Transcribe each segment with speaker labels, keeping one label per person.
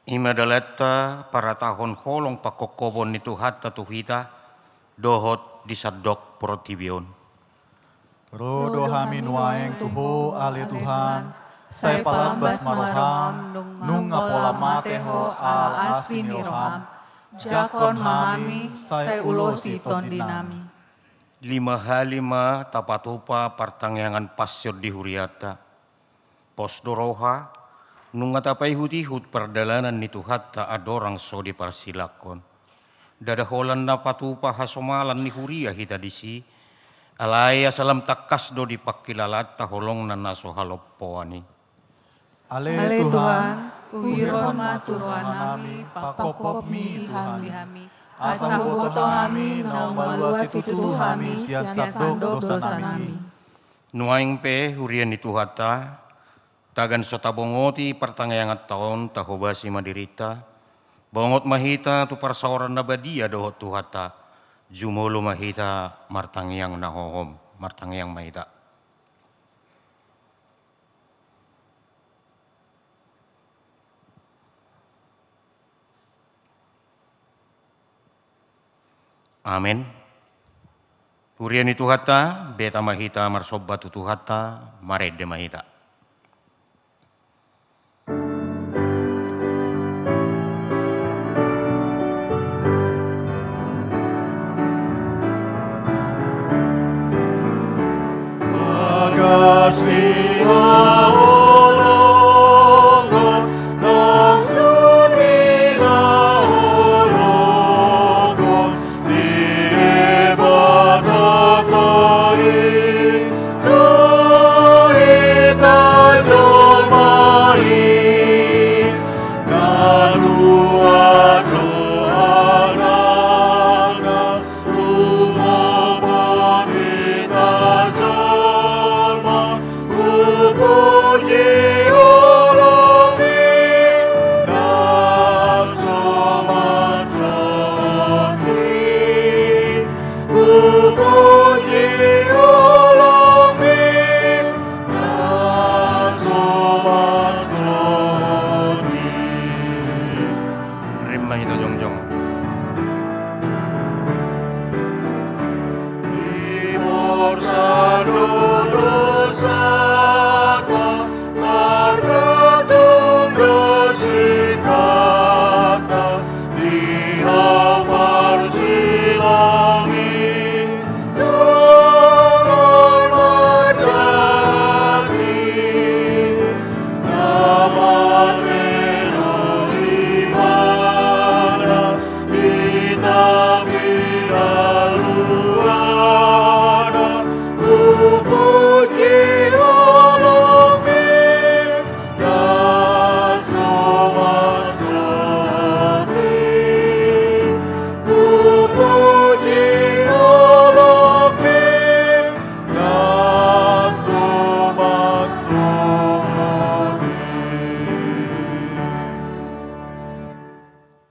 Speaker 1: Ima dalata para tahun holong pakokobon itu hatta tuhita dohot disadok protibion.
Speaker 2: Rodo hamin waeng tuho ale Tuhan, sai palambas maroham, nung ngapola mateho al asli niroham, jakon mahami sai ulosi tondinami.
Speaker 1: 5 tapatupa partangyangan pasyod di huriata. Posdoroha nungatapai hutihut perdalanan nitu hatta adorang so di parsilakon. Dada holan na patupa hasomalan ni huria hita disi. Alaya salam takas do di pakilalata holong na naso haloppoani.
Speaker 2: Ale Tuhan, uiron maturuan nami, pakokop mi hami, asa huboto hami, na umaluasi tutu hami, sian sadok dosa nami.
Speaker 1: Nuaing pe hurian itu hata, tagan sotabongoti pertangayangat taon tahobasi madirita, bongot mahita tu parsaoran nabadia dohot tu hata, jumolo mahita martangyang nahohom, martangyang mahita. Amin. Hurian itu hata, beta mahita marsobat tu hata, marede mahita.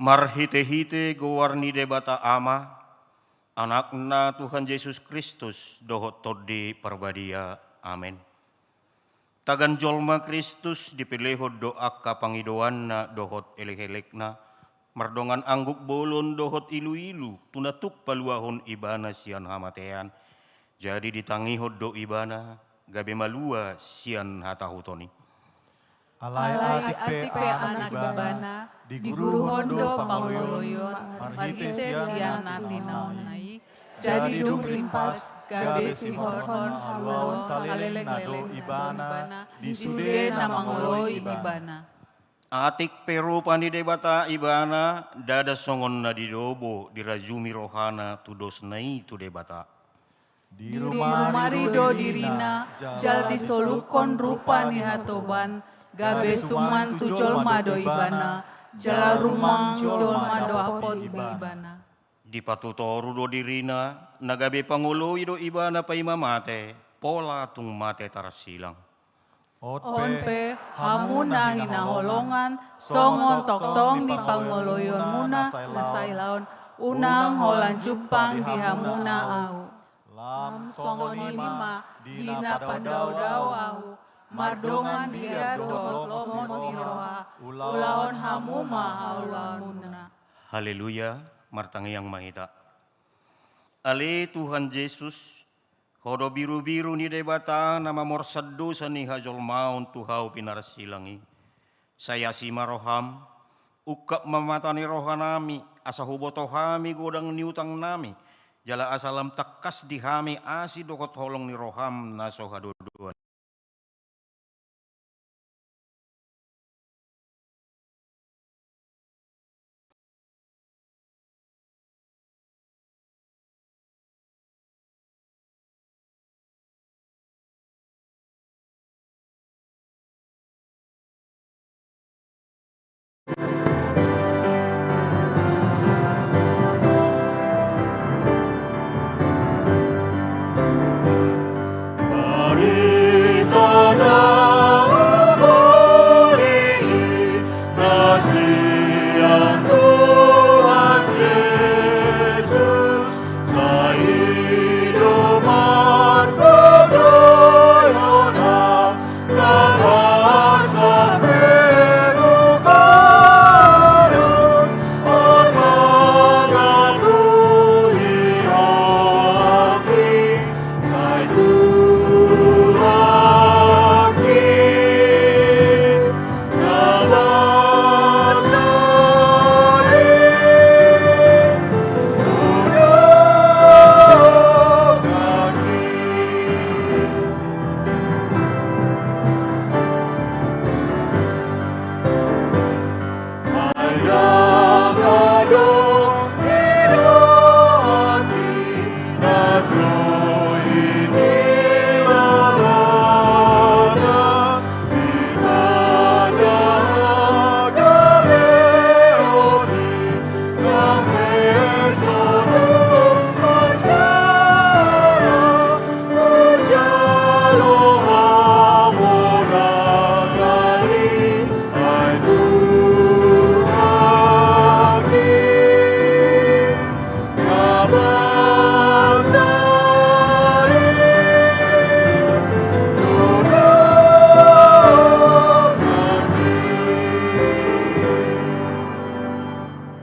Speaker 1: Marhite-hite gowarni debata ama, anakna Tuhan Yesus Kristus dohot todi parbadia. Amin. Tagan jolma Kristus dipeleho doa kapangidoanna dohot elek-elekna, mardongan angguk bolon dohot ilu-ilu, tunatuk paluahon ibana sian hamatean, jadi ditangihot do ibana, gabe malua sian hatahutoni.
Speaker 2: Alai atik pe anak ibana, di guru hondo pangoloyon, marhite sian nati naunai, jadi dung rimpas, gabe si horhon, haluan saleleng nado ibana, di sude namangoloi ibana.
Speaker 1: Atik perupan di debata ibana, dada songon na didobo, dirajumi rohana tudos nai tu debata.
Speaker 2: Di rumah marido dirina, jal disolukon rupa ni hatoban, gabe suman tu jolma do ibana, jala rumang jolma do apot ibana.
Speaker 1: Di patutoru do dirina, nagabe panguloi do ibana pa imamate, pola tung mate tarasilang.
Speaker 2: Onpe hamuna hinaholongan, songon toktong di pangoloyon muna nasailaon, unang holan jumpang di hamuna au. Lam songon ima dina padau-dau au, mardongan dia dohot lomos niroha, ulaon hamu mahaulaunna.
Speaker 1: Haleluya, martangi yang mahita. Ale Tuhan Yesus, hodo biru-biru ni debata nama morsadu sani hajol maun tuhau pinarsilangi. Saya si maroham, ukap mematani rohanami, asa huboto hami godang niutang nami. Jala asalam takas di hami asi dokot holong ni roham naso hadoduan.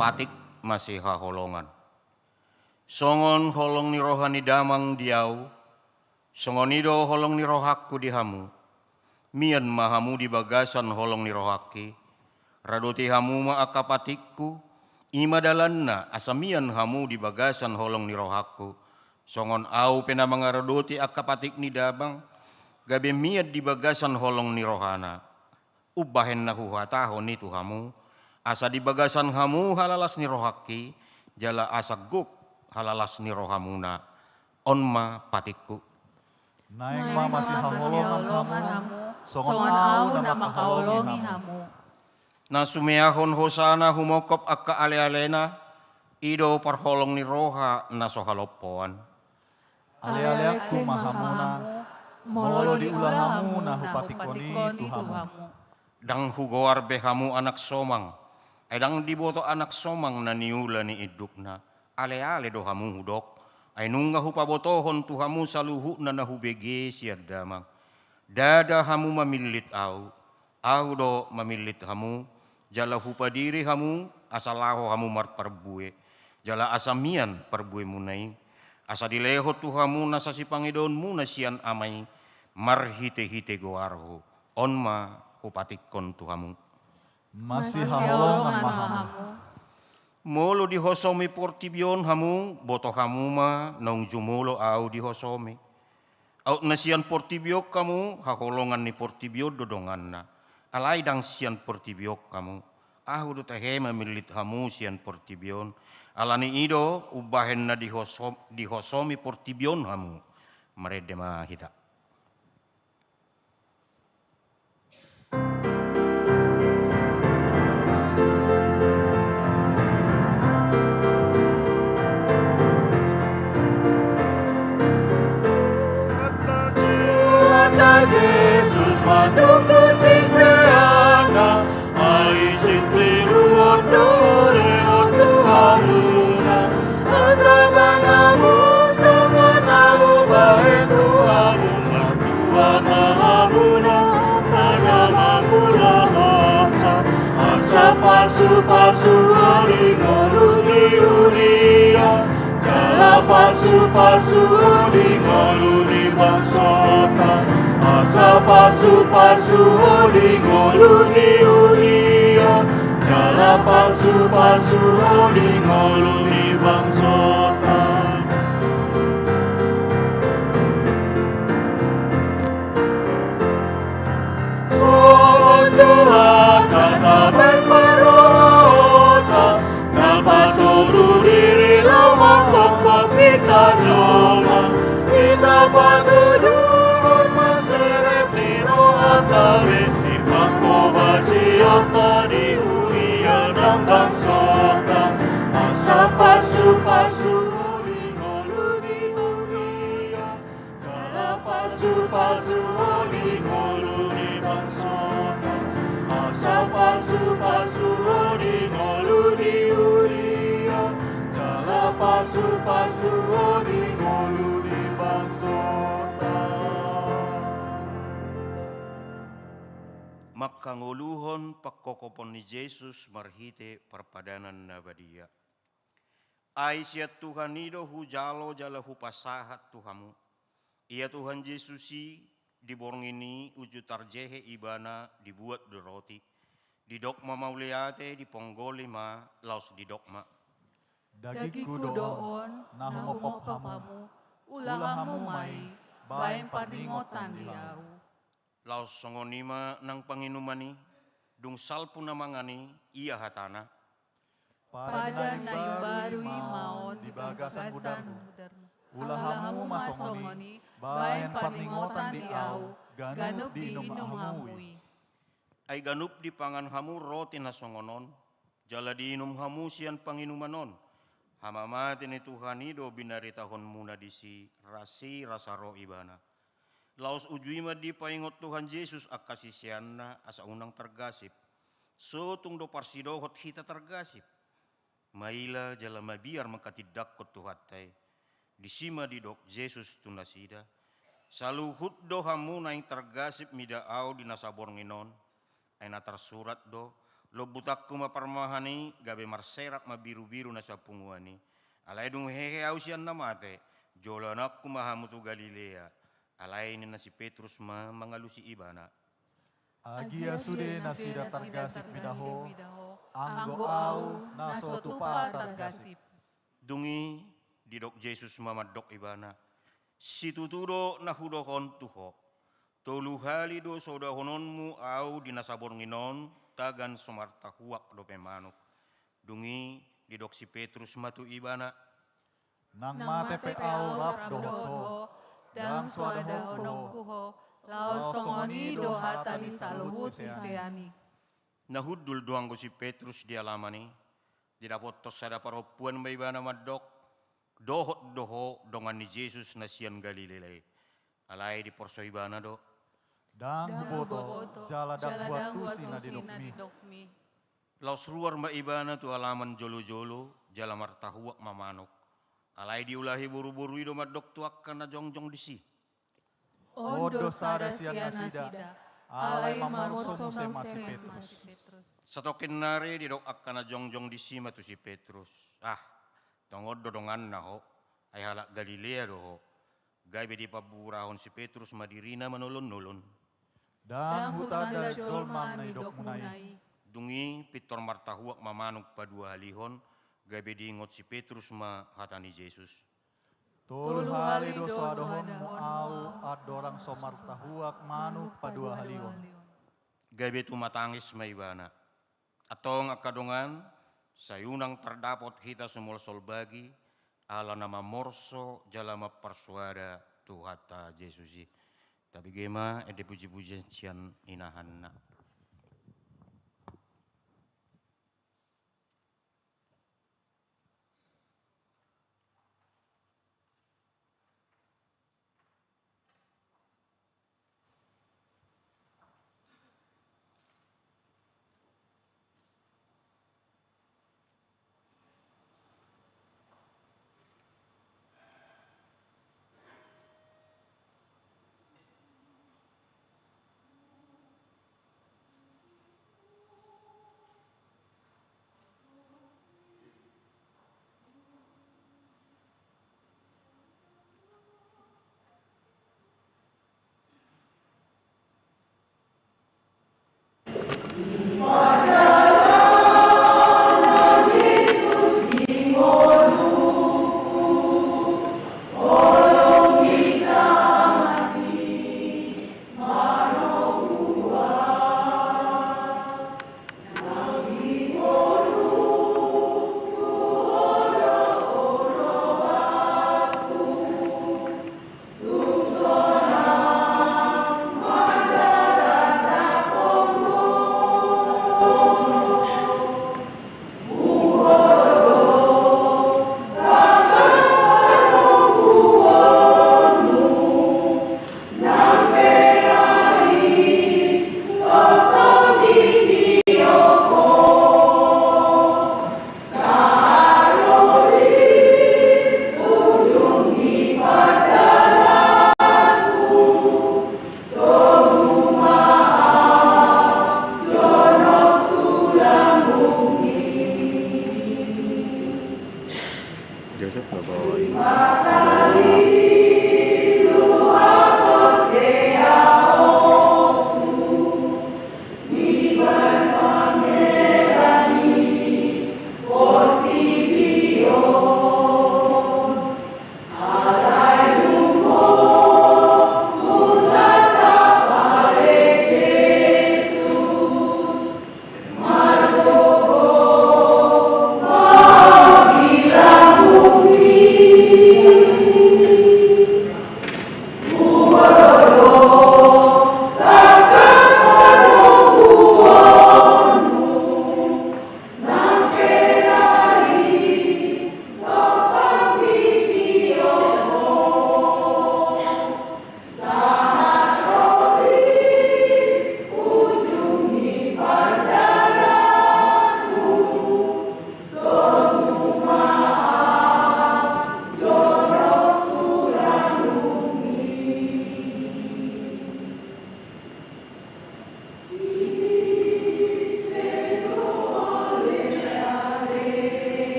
Speaker 1: Patik masih haholongan. Songon holong ni rohani damang diau, songon ido holong ni rohakku dihamu. Mian mahamu di bagasan holong ni rohaki, radoti hamu ma akapatikku, ima dalanna asamian hamu di bagasan holong ni rohakku. Songon au pena mangaradoti akapatik ni dabang, gabe miat di bagasan holong ni rohana. Ubahen na huhatahon ni tuhamu, asa di bagasan hamu halalas ni rohaki, jala asa guk halalas ni rohamuna, onma patikku.
Speaker 2: Naing ma masih haholongan hamu, songon au na makaolongi hamu.
Speaker 1: Na sumeahon hosana humokop akka ale-alena, ido parholong ni roha na sohalopoan.
Speaker 2: Ale-aleakku mahamuna, molo di ulahamu na hupatikoni tuhamu.
Speaker 1: Dang hugoar behamu anak somang, edang diboto anak somang na niula ni idukna, ale-ale dohamu hudok, ay nungga hupabotohon tuhamu saluhu na nahubege siya damang. Dada hamu mamilit au do mamilit hamu, jala hupadiri hamu, asalaho hamu marparbue, jala asamian parbue munai, asa dileho tuhamu nasa si pangidonmu na siyan amay, marhite-hite goarho, onma hupatikon tuhamu.
Speaker 2: Masih haholongan mahamu.
Speaker 1: Molo dihosomi portibion hamu, boto hamu ma naung jumulo au dihosomi. Au nasian portibiok kamu, haholongan ni portibiok dodongan na. Alay dang sian portibiok kamu. Ahu do tehe mamilit hamu sian portibion. Alani ido ubahen na dihosomi portibion hamu. Merede mahita.
Speaker 2: Jesus manunggu siseana, aisin tiruon dole otu hamuna, asabanamu samanamu bae tuhamu, martua mahamuna. pasu-pasu di ngoluni uria, jala pasu-pasu di ngoluni bangsota, asa pasu-pasu di ngoluni uria, jala pasu-pasu di ngoluni bangsota. Doa kata bermarota, dapat tuduh diri lama pokok kita joma, kita patuduh maseret di roa tawe, di pangko basiota di uria dan bangsota, asa pasu-pasu di ngoluni uria, jala pasu-pasu di ngoluni bangsota, asa pasu-pasu di ngoluni uria, jala pasu-pasu di ngoluni bangsota.
Speaker 1: Makanguluhon pakokopon ni Jesus marhite perpadanan nabadia. Ai siat Tuhan ido hujalo jala hupasahat Tuhamu. Ia Tuhan Yesusi di borong ini uju tarjehe ibana dibuat di roti. Di dokma mauliate di ponggoli ma laos di dokma.
Speaker 2: Dagiku doon, nahumopok kamu, ulahamu mai, bayan pardingotan diau.
Speaker 1: Laos songonima nang panginumani, dung salpu namangani ia hatana.
Speaker 2: Pada nayu baru maon di bagasan budarmu, ulahamu masongoni, bayan pardingotan diau, ganup di inum hamui.
Speaker 1: Ay ganup di pangan hamu roti na songonon, jala di inum hamu sian panginumanon. Hamamati ni Tuhan ido binaritahon muna disi rasi rasaro ibana. Laos ujuima di paingot Tuhan Yesus akasisianna asa unang tergasip. So tung do parsidohot hita tergasip. Maila jala mabiar makatidak ko tuhatay. Disima di dok Yesus tunasida. Saluhut do hamu na yung tergasip midaaw di nasabor nginon. Ay natarsurat do. Lo butak ko maparmahani gabe marserak mabiru-biru na sa punguani. Alay dung heheaw siyan namate. Jolanak kumahamutu Galilea. Alay ni na si Petrus mangalusi ibana.
Speaker 2: Agia sude nasida tergasip midaho, anggo au naso tupa tergasip.
Speaker 1: Dungi didok Jesus mamadok ibana. Situtudo nahudohon tuho. Tolu hali do sodahononmu au dinasabor nginon tagan somarta huak do pemanuk. Dungi didok si Petrus matu ibana.
Speaker 2: Nang mate pe au rap dohoto, dan suada honongkuho, laos songoni do hatani saluhut siseani.
Speaker 1: Nahudul doang ko si Petrus di alamani. Didapot tos sada paropuan may ibana madok. Dohot doho dongan ni Jesus na siyan Galilei. Alay di porso ibana do.
Speaker 2: Dang huboto, jala buat tusi na didokmi.
Speaker 1: Laos ruar ma ibana tu alaman jolo-jolo, jala martahuak mamanok. Alay diulahi buru-buru ido madok tuak kana jongjong disi.
Speaker 2: Odo sada siana sida, alay mamorsom semasi Petrus.
Speaker 1: Satokin nari didok akkana jongjong disi matu si Petrus. Ah, tongod dodongan na ho, ay halak Galilea do ho. Gaybe di paburahon si Petrus madirina manulun-nulun.
Speaker 2: Dan hutada jolma na idok munay.
Speaker 1: Dungi pitor martahuak mamanok padua halihon. Gabe diingot si Petrus ma hatani Jesus.
Speaker 2: Tolu hali do suadohon mo au at dorang somartahuak manuk padua halion.
Speaker 1: Gabe tu matangis ma ibana. Atong akadongan sayunang terdapot hita semul solbagi ala nama morso jalama persuada tuhata Yesusi. Tapi gema ede puji-pujian cian inahanna.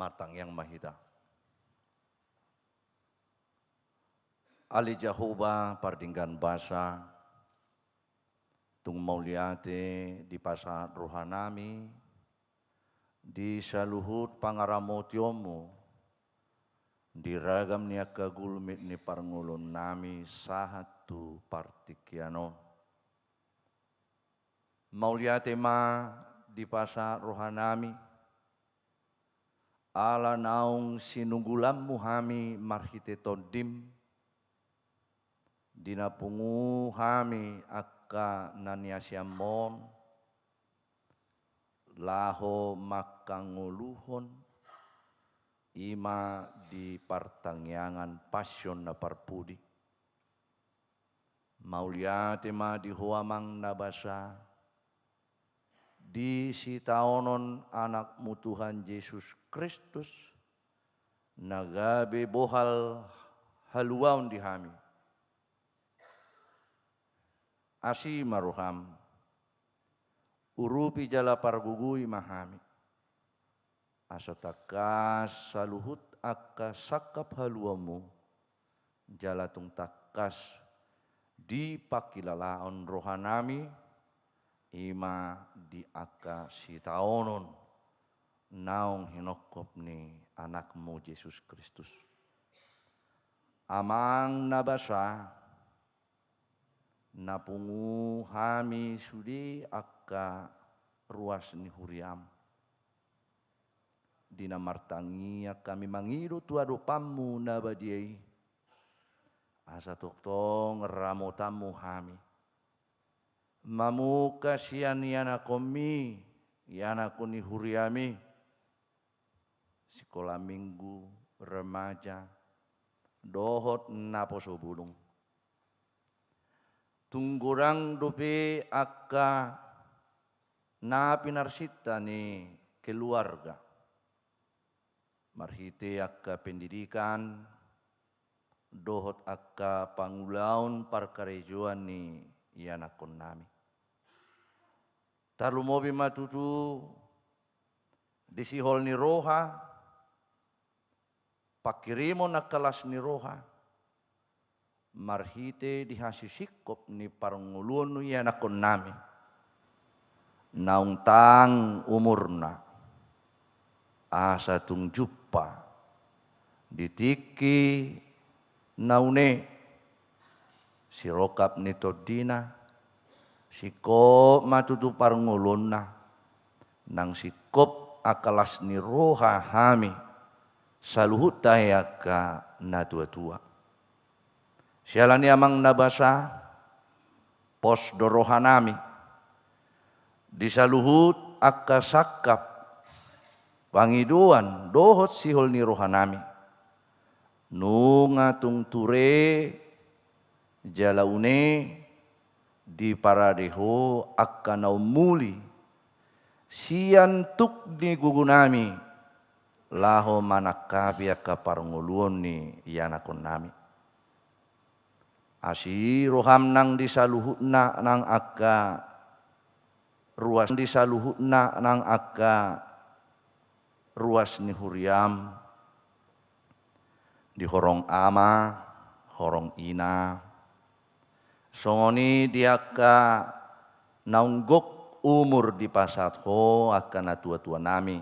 Speaker 3: Matang yang mahita. Ali Jehovah pardinggan basa, tung mauliate di pasar rohanami, di saluhut pangaramotiomu, di ragam niya kagulmit ni parngulon nami sahatu partikiano. Mauliate ma di pasar rohanami, ala naung sinunggulam muhami marhite todim, dinapungu hami akka naniasyamon, laho makanguluhon, ima di partangyangan pasyon na parpudi. Mauliate ma di huamang nabasa, di sitaonon anakmu Tuhan Yesus Kristus, nagabe bohal haluaun di hami. Asi maruham, urupi jala pargugui mahami. Asatakas saluhut akka sakap haluamu, jala tung takas di pakilalaon rohanami, ima di akka sitaonon naung hinokop ni anakmu Yesus Kristus. Amang nabasa napungu hami sudi akka ruas ni huriam. Dinamartangi kami mangiru tuado pamu nabadiai. Asa toktong ramotamu hami. Mamu kasihan yana komi, yana kuni huriami, sekolah minggu, remaja, dohot naposo bulung. Tunggurang dope akka na pinarsita ni keluarga. marhite akka pendidikan, dohot akka pangulaun parkarejuan ni ianakon nami. Talumobi matutu disihol ni roha, pakirimo na kalas ni roha, marhite dihasisikop ni paranguluan ni ianakon nami. Nauntang umurna, asa tung juppa, ditiki naune, sirokap ni todina, sikop matutu paranguluna, nang sikop akalas ni roha hami, saluhut dayaka na tua-tua. Sialani amang nabasa, pos dorohanami, disaluhut akka sakap, pangiduan dohot sihol ni rohanami, nunga tung ture jalaune di paradeho akka naumuli, sian tuk ni gugunami, laho manakabi akka paranguluon ni ianakon nami. Asi roham nang disaluhut na nang akka ruas disaluhut na nang akka ruas ni huriam, di horong ama, horong ina, songoni diaka naunggok umur di pasat ho akan tua-tua nami,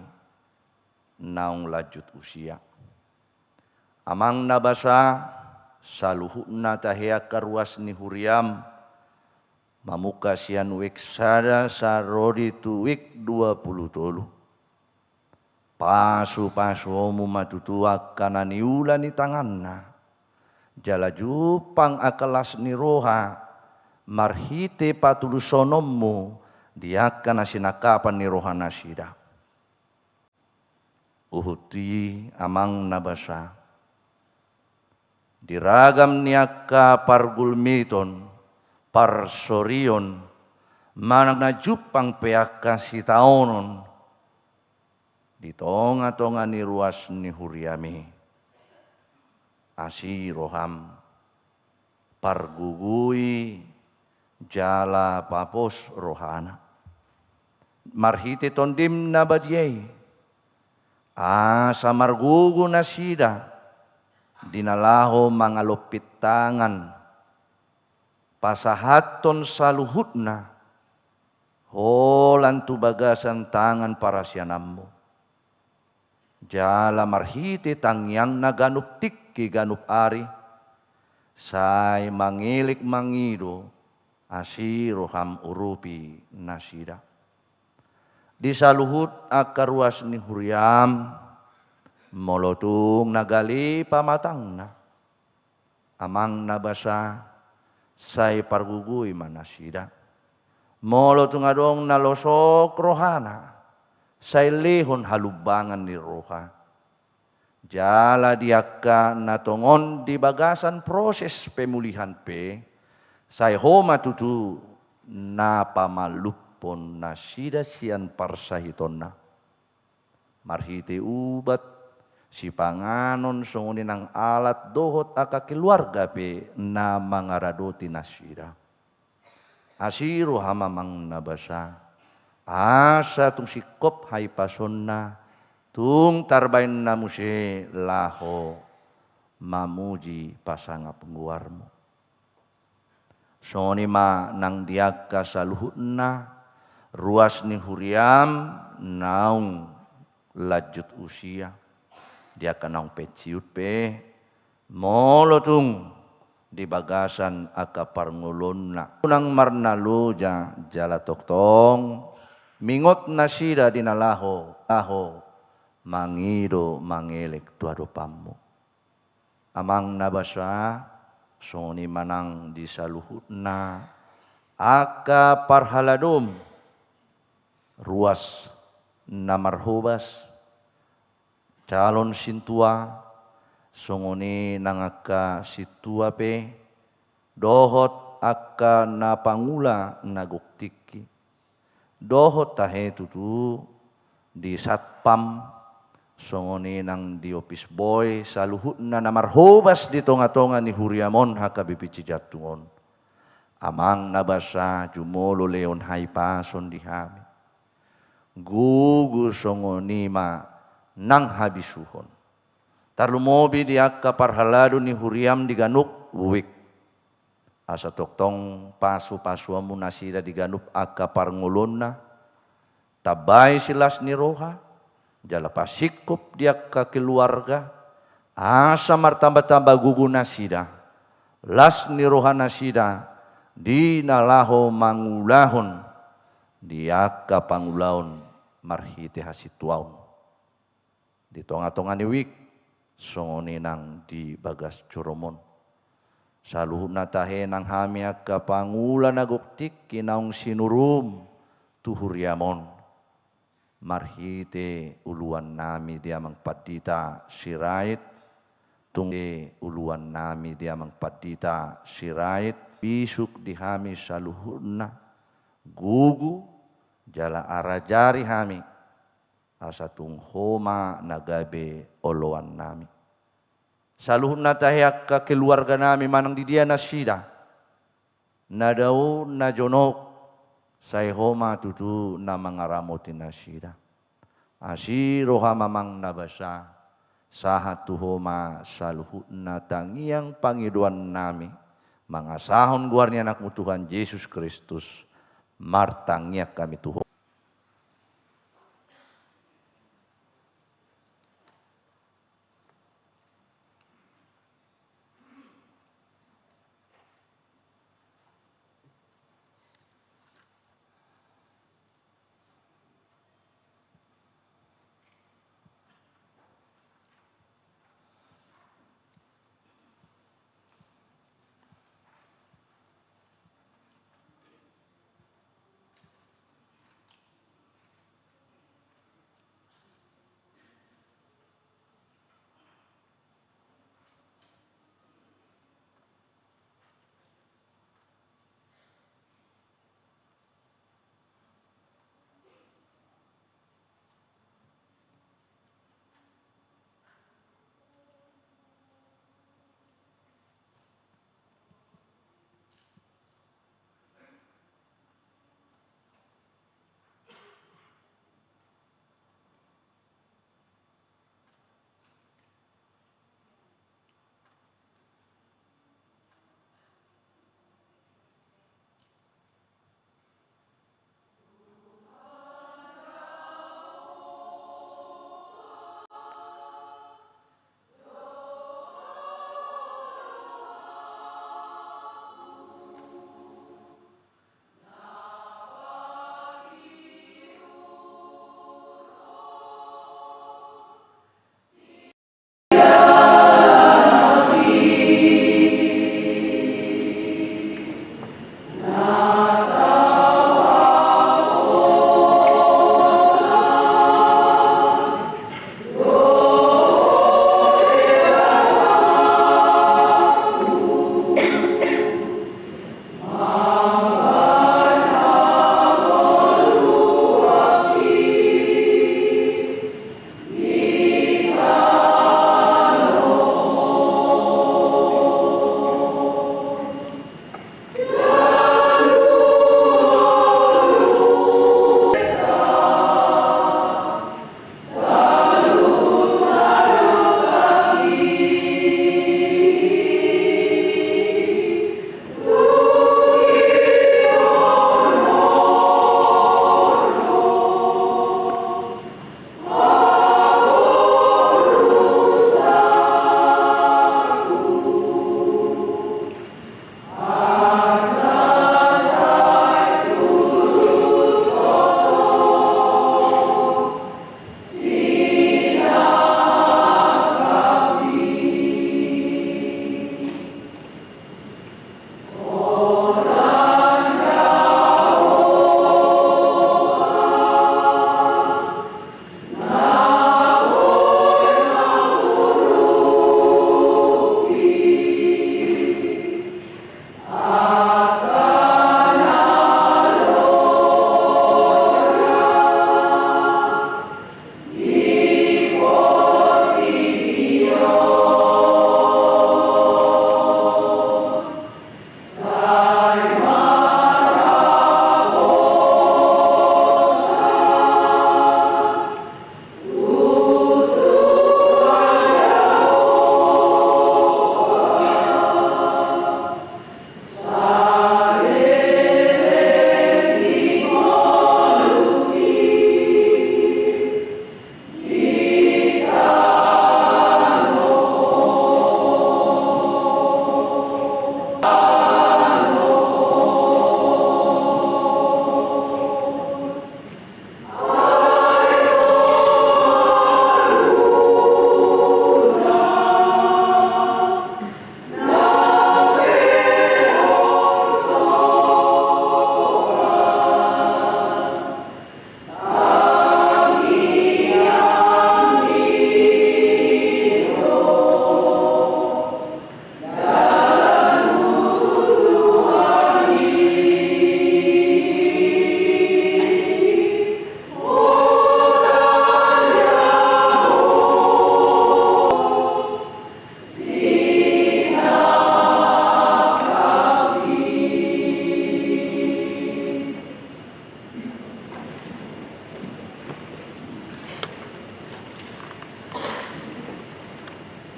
Speaker 3: naung lajut usia. Amang nabasa saluhut na tahiaka ruas ni huriam, mamuka sian wik sada sarodi tu wik 20 pasu-pasu omu matutu akana niula ni tanganna, jala jupang akalas ni roha, marhite patulusonommu diakana sinakapan ni roha nasida. Uhuti amang nabasa, diragam niaka pargulmiton, parsorion, manang najupang peaka sitaonon, di tonga-tonga ni ruas ni huriami, asi roham, pargugui, jala papos rohana, marhite tondim na badyay, asa margugu na sida, dinalaho mangalupit tangan, pasahaton saluhutna, holan tu bagasan tangan para sianammu. Jala marhite tangyang naganup tikki ganup ari, say mangilik mangido, asi roham urupi nasida. Disaluhut akaruas ni huriam, molotung nagali pamatangna, amang nabasa, say pargugui manasida, molo tungadong nalosok rohana, say lehon halubangan ni roha, jala diaka natongon di bagasan proses pemulihan pe, say homa tutu na pamalupon nasida sian parsahitonna, marhite ubat si panganon sunguni ng alat dohot aka keluarga pe na mangaradoti nasira. Asiro hamamang nabasa, asa tung sikop hay pason na, tung tarbain na muse laho mamuji pasanga pengguarmu. Soni ma nang diaka saluhut na, ruas ni huriam naung lajut usia. Dia kanang peciut pe, molotung di bagasan aka parngulun na. Unang marnalu jala toktong, mingot nasida dinalaho, laho, mangido mangelek tuado pammu. Amang nabasa, soni manang disaluhut na, aka parhaladum, ruas namarhubas, calon sintua, songoni nangaka situa pe, dohot akka napangula naguktiki, dohot tahe tutu di satpam, songoni nang di office boy saluhutna na marhobas di tonga-tonga ni huriamon hakabipici jatungon. Amang nabasa jumolo leon haipason di hami. Gugu songoni ma nang habisuhon. Tarlumobi di akka parhalado ni huriam di ganuk wik. Asa toktong pasu-pasuamu nasida di ganup akka parngulonna. Tabay silas ni roha. Jala pasikup dia ke keluarga, asa martamba-tamba gugu nasida, las niroha nasida, di nalaho mangulahon, dia ke pangulahon marhite hasituaun. Di tonga-tonga ni wik, songoni nang di bagas curomon. Saluhuna tahe nang hami akka pangula naguktik kinaung sinurum tuhuriamon. Marhite uluan nami dia mangpadita sirait, tungge uluan nami dia mangpadita sirait, pisuk di hami saluhuna, gugu jala arajari hami, asa tunghoma nagabe oloan nami. Saluhuna tahiak ka keluarga nami manang di dia nasida, nadau na jonok, say homa tutu na mangaramoti nasida. Asiroha mamang nabasa sahat tuhoma saluhutna tangiang pangiduan nami. Mangasahon guarnya anakmu Tuhan Yesus Kristus. Martangiak kami Tuhan.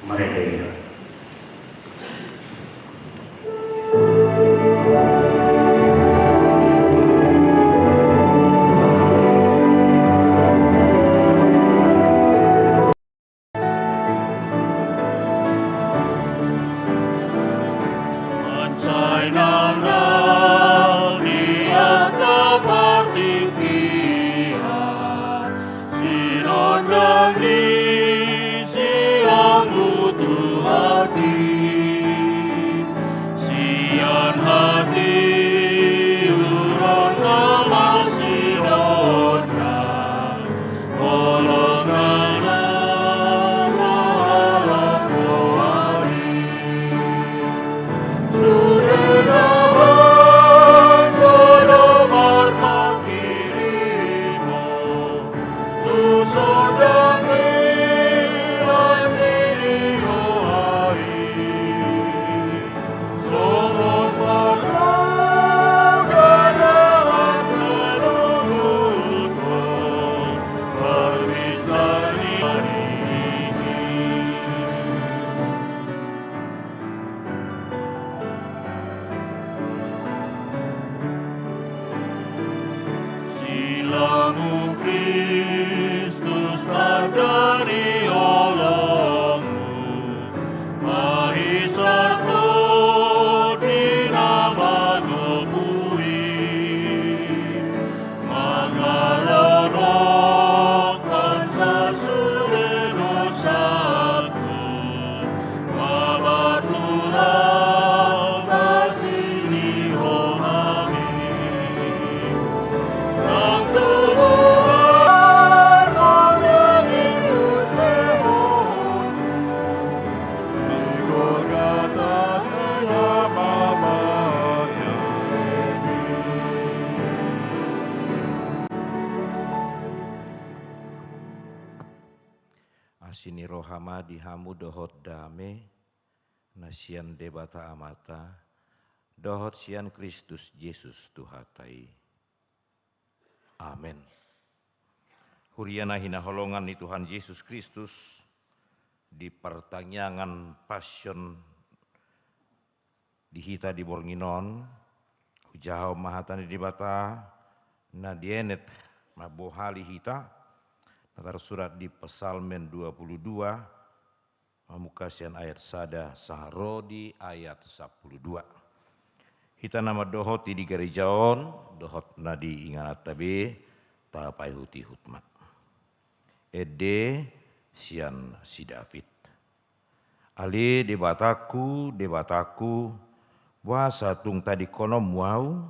Speaker 1: Meredeya. Silamu Kristus tadani olamu, mahisarto dinama gopui, mangalanokan sasude dosaku, mabatulah basini rohami.
Speaker 4: Asini rohama dihamu dohot dame, nasian debata amata, dohot sian Kristus Yesus Tuhatai. Amin. Huriana hina holongan ni Tuhan Yesus Kristus, di pertanyaan passion dihita di Bornginon, hujahau mahatani debata, na dienet mabohali hita, Natar surat di Psalmen 22, mamukasian ayat sada saharodi ayat 12. Hita nama dohot di garijaon, dohot nadi ingat tabe, tapai huti hutma. Ede sian si David. Ali debataku, wasa tung tadi konom wau,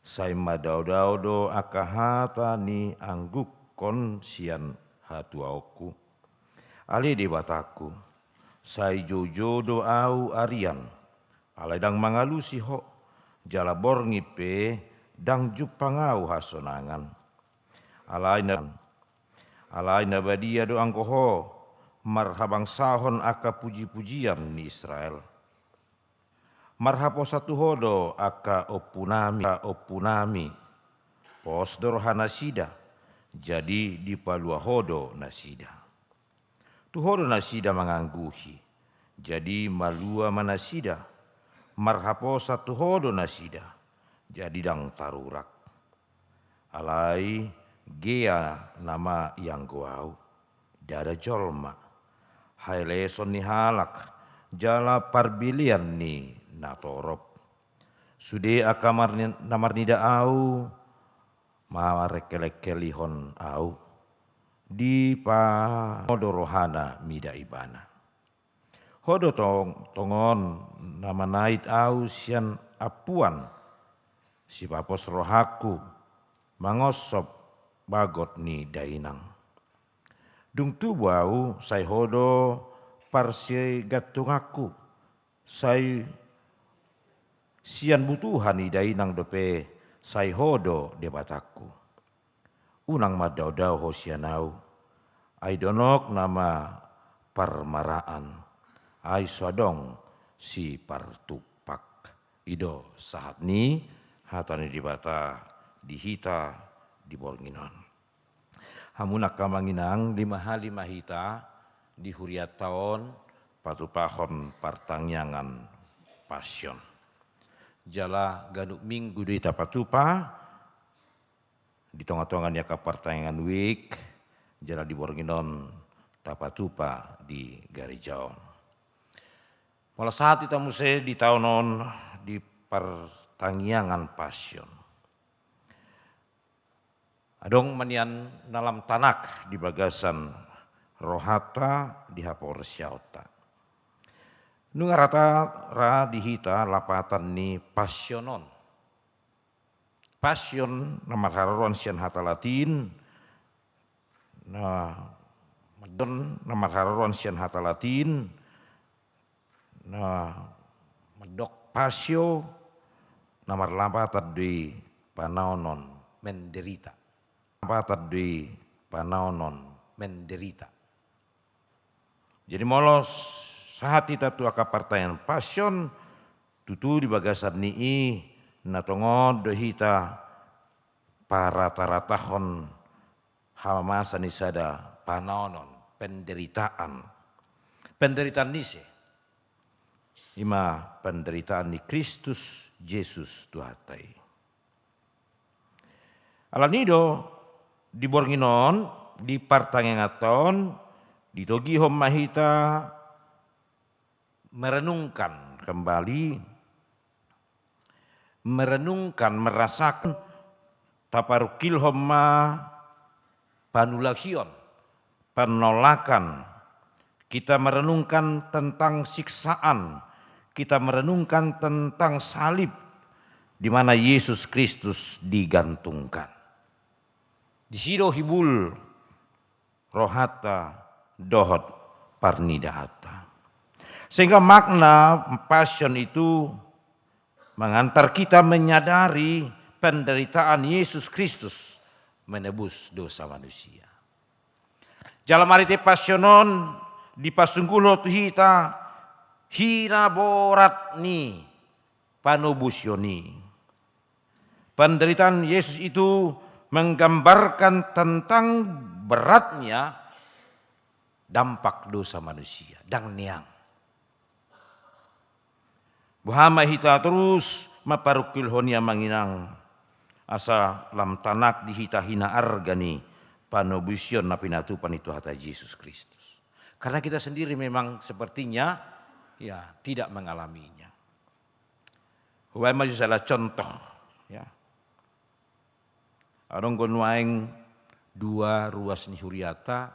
Speaker 4: sai madau-daudo akahata ni angguk kon sian hatuauku. Ali debataku, sai jojo do au arian, alai dang mangalusi ho, jala borngipe dang jupangau hasonangan. Alai na badia do angkoho, marhabang sahon aka puji-pujian ni Israel. Marhapo satu hodo aka opunami, pos dorhana sida, jadi di palua hodo nasida. Tu hodo nasida mangangguhi, jadi malua manasida, marhapo satu hodo nasida, jadi dang tarurak. Alai gea nama yang guau, dada jolma, hai leson ni halak, jala parbilian ni natorop. Sude akamar namar nida au, marekelekkelihon au di pa hodo rohana mida ibana. Hodo tongon nama nait au sian apuan si papos rohaku mangosop bagot ni dainang. Dung tubu au sai hodo parsi gatungaku sai sian butuhan ni dainang dope sai hodo debataku. Unang madau-dau hosianau, ai donok nama parmaraan, ai sodong si partupak. Ido saat ni hatani dibata dihita di Bornginon. Hamunak kamanginang 5 hali mahita di huriat tahun patupahon partangyangan pasion. Jala ganuk minggu di tapatupa, di tengah-tengah yaka partangyangan week, jala di Borginon tapatupa di Garijaon. Malah saat kita musai di tahunon di partangyangan pasion. Adong manian dalam tanak di bagasan rohata di hapor syauta. Nungarata ra dihita lapatan ni pasionon. Pasion nama haron sian hata Latin. Nah, medon nama haron sian hata Latin. Nah, medok pasio nama lapatan di panaonon menderita. Lapatan di panaonon menderita. Jadi molos saat kita tu aka partaian pasion tutu di bagasan nii natongo dohita para taratahon hamasa nisada panaonon penderitaan nise ima penderitaan ni Kristus Yesus Tuhatai. Alanido di Borginon di partangyangaton di togi mahita merenungkan kembali, merasakan taparukil homma panulakion, penolakan. Kita merenungkan tentang siksaan, kita merenungkan tentang salib di mana Yesus Kristus digantungkan. Di sido hibul rohata dohot parnidahata. Sehingga makna pasion itu mengantar kita menyadari penderitaan Yesus Kristus menebus dosa manusia. Jalam arti pasionon di pasunggulo tuhita hina borat ni panubusyoni. Penderitaan Yesus itu menggambarkan tentang beratnya dampak dosa manusia dan niang. Buhama hita terus maparukil honia manginang asa lam tanak dihita hina argani panobusion napinatupan itu hata Yesus Kristus. Karena kita sendiri memang sepertinya ya tidak mengalaminya. Huwai maju salah contoh ya. Adong gonwaeng dua ruas ni huriata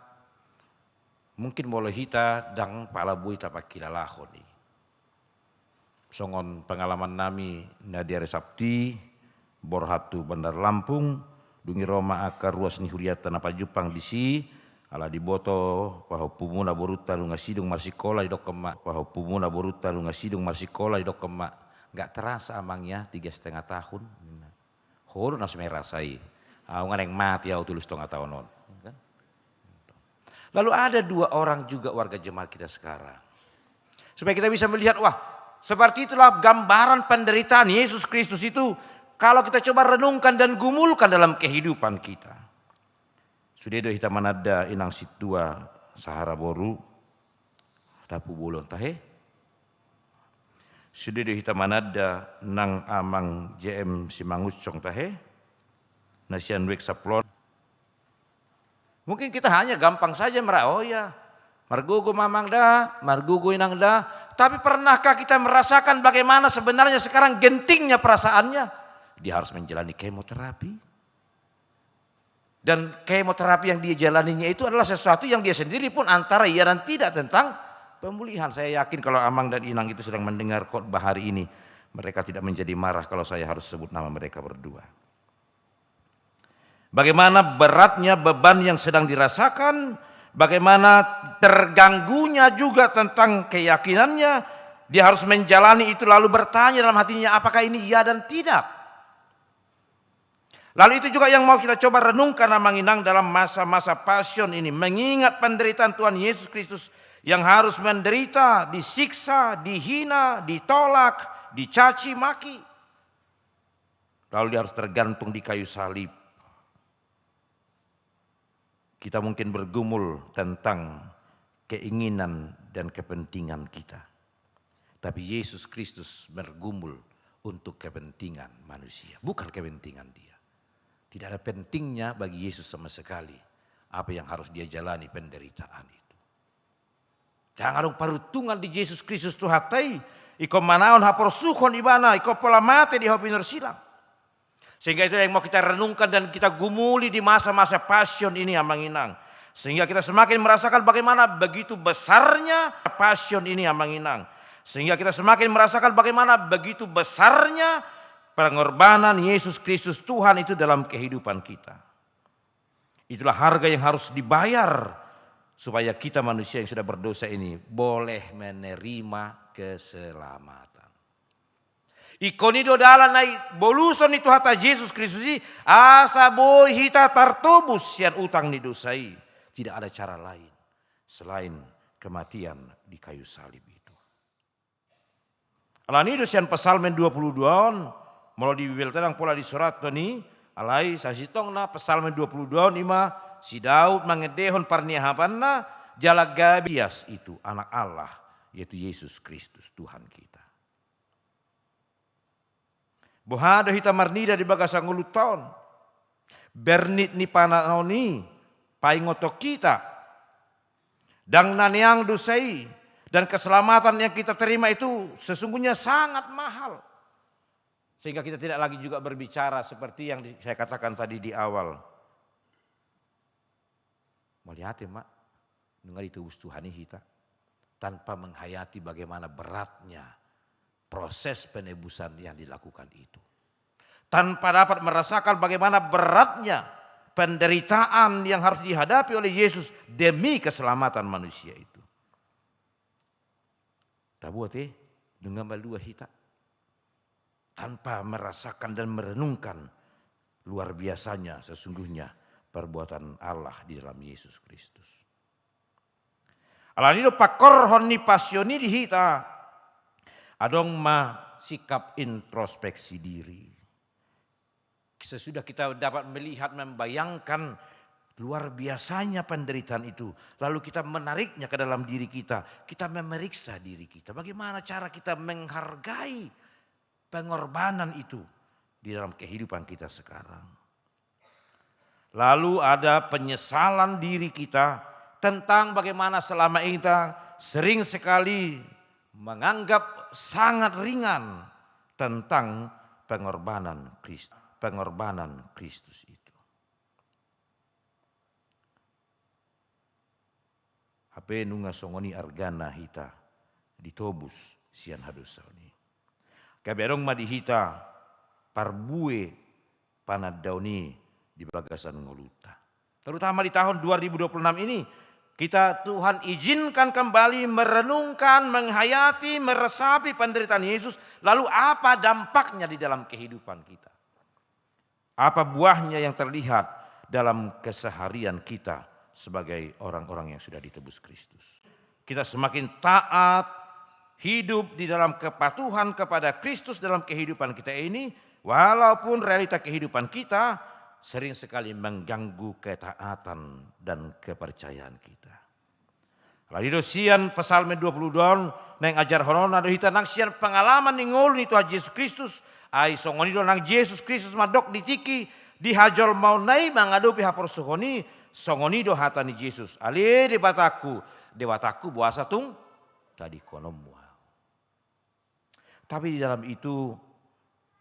Speaker 4: mungkin boleh hita dang palabui tapakilalahoni. Songon pengalaman nami nadia resapti borhatu Bandar Lampung dungi Roma akar ruas ni huriata napa Jepang disi ala diboto paho pumuna boruta lunga sidung marsikola di dokema paho pumuna boruta lunga sidung marsikola di dokema nggak terasa amangnya 3,5 tahun. Horo nas merasai. Aungan yang mati au tulis 2 tahun. Lalu ada 2 orang juga warga jemaat kita sekarang. Supaya kita bisa melihat, wah seperti itulah gambaran penderitaan Yesus Kristus itu. Kalau kita coba renungkan dan gumulkan dalam kehidupan kita. Sudah kita manada inang situa sahara boru. Tapu bolon tahe. Sudah kita manada nang amang JM Simangucong tahe. Nasian wek saplon. Mungkin kita hanya gampang saja merasa, oh ya, margugo mamang dah, margugo inang dah. Tapi pernahkah kita merasakan bagaimana sebenarnya sekarang gentingnya perasaannya? Dia harus menjalani kemoterapi. Dan kemoterapi yang dia jalaninya itu adalah sesuatu yang dia sendiri pun antara iya dan tidak tentang pemulihan. Saya yakin kalau Amang dan Inang itu sedang mendengar khotbah hari ini, mereka tidak menjadi marah kalau saya harus sebut nama mereka berdua. Bagaimana beratnya beban yang sedang dirasakan, bagaimana terganggunya juga tentang keyakinannya, dia harus menjalani itu lalu bertanya dalam hatinya apakah ini iya dan tidak. Lalu itu juga yang mau kita coba renungkan Amanginang dalam masa-masa pasion ini, mengingat penderitaan Tuhan Yesus Kristus yang harus menderita, disiksa, dihina, ditolak, dicaci maki. Lalu dia harus tergantung di kayu salib. Kita mungkin bergumul tentang keinginan dan kepentingan kita. Tapi Yesus Kristus bergumul untuk kepentingan manusia, bukan kepentingan dia. Tidak ada pentingnya bagi Yesus sama sekali apa yang harus dia jalani penderitaan itu. Jangan dong parutungan di Yesus Kristus tu hatai, iko manaon haporsukon ibana, iko pola mate di hopinor silam. Sehingga itu yang mau kita renungkan dan kita gumuli di masa-masa passion ini yang menginang. Sehingga kita semakin merasakan bagaimana begitu besarnya passion ini yang menginang. Sehingga kita semakin merasakan bagaimana begitu besarnya pengorbanan Yesus Kristus Tuhan itu dalam kehidupan kita. Itulah harga yang harus dibayar supaya kita manusia yang sudah berdosa ini boleh menerima keselamatan. Ikonido dalan naik boluson itu hata Yesus Kristus asa boy hita tartobus yang utang didosai. Tidak ada cara lain selain kematian di kayu salib itu. Alanido sian Psalmen 22 mulai di Bibel tenang pola di surat ni alai sasitong na Psalmen 22 ima si Daud mangedehon parniahapanna jala gabias itu anak Allah yaitu Yesus Kristus Tuhan kita. Bohado hita marnida di bagasang uluton bernit ni panahoni paingoto kita dang naniang dusai. Dan keselamatan yang kita terima itu sesungguhnya sangat mahal. Sehingga kita tidak lagi juga berbicara seperti yang saya katakan tadi di awal. Melihat ya mak, dengar itu Tuhan kita. Tanpa menghayati bagaimana beratnya proses penebusan yang dilakukan itu. Tanpa dapat merasakan bagaimana beratnya penderitaan yang harus dihadapi oleh Yesus demi keselamatan manusia itu. Tabuat dengan baldua hita. Tanpa merasakan dan merenungkan luar biasanya sesungguhnya perbuatan Allah di dalam Yesus Kristus. Alanido pakor honi pasioni di hita. Adong ma sikap introspeksi diri. Sesudah kita dapat melihat, membayangkan luar biasanya penderitaan itu. Lalu kita menariknya ke dalam diri kita. Kita memeriksa diri kita. Bagaimana cara kita menghargai pengorbanan itu di dalam kehidupan kita sekarang. Lalu ada penyesalan diri kita tentang bagaimana selama ini kita sering sekali menganggap sangat ringan tentang pengorbanan Kristus itu. HP nunga songoni argana hita ditobus sian hadusani. Kaberong madi hita parbue panadauni di bagasan ngoluta. Terutama di tahun 2026 ini kita Tuhan izinkan kembali merenungkan, menghayati, meresapi penderitaan Yesus. Lalu apa dampaknya di dalam kehidupan kita? Apa buahnya yang terlihat dalam keseharian kita sebagai orang-orang yang sudah ditebus Kristus. Kita semakin taat, hidup di dalam kepatuhan kepada Kristus dalam kehidupan kita ini, walaupun realita kehidupan kita sering sekali mengganggu ketaatan dan kepercayaan kita. Lalu sian Psalmen 22 nang ajar honon ada hita nang sian pengalaman ningol itu Yesus Kristus, ai songonido nang Yesus Kristus madok ditiki dihajol mau nai mangadopi haporsuhoni songonido hatani Yesus. Ali debataku buasa tung tadi konom wow. Tapi di dalam itu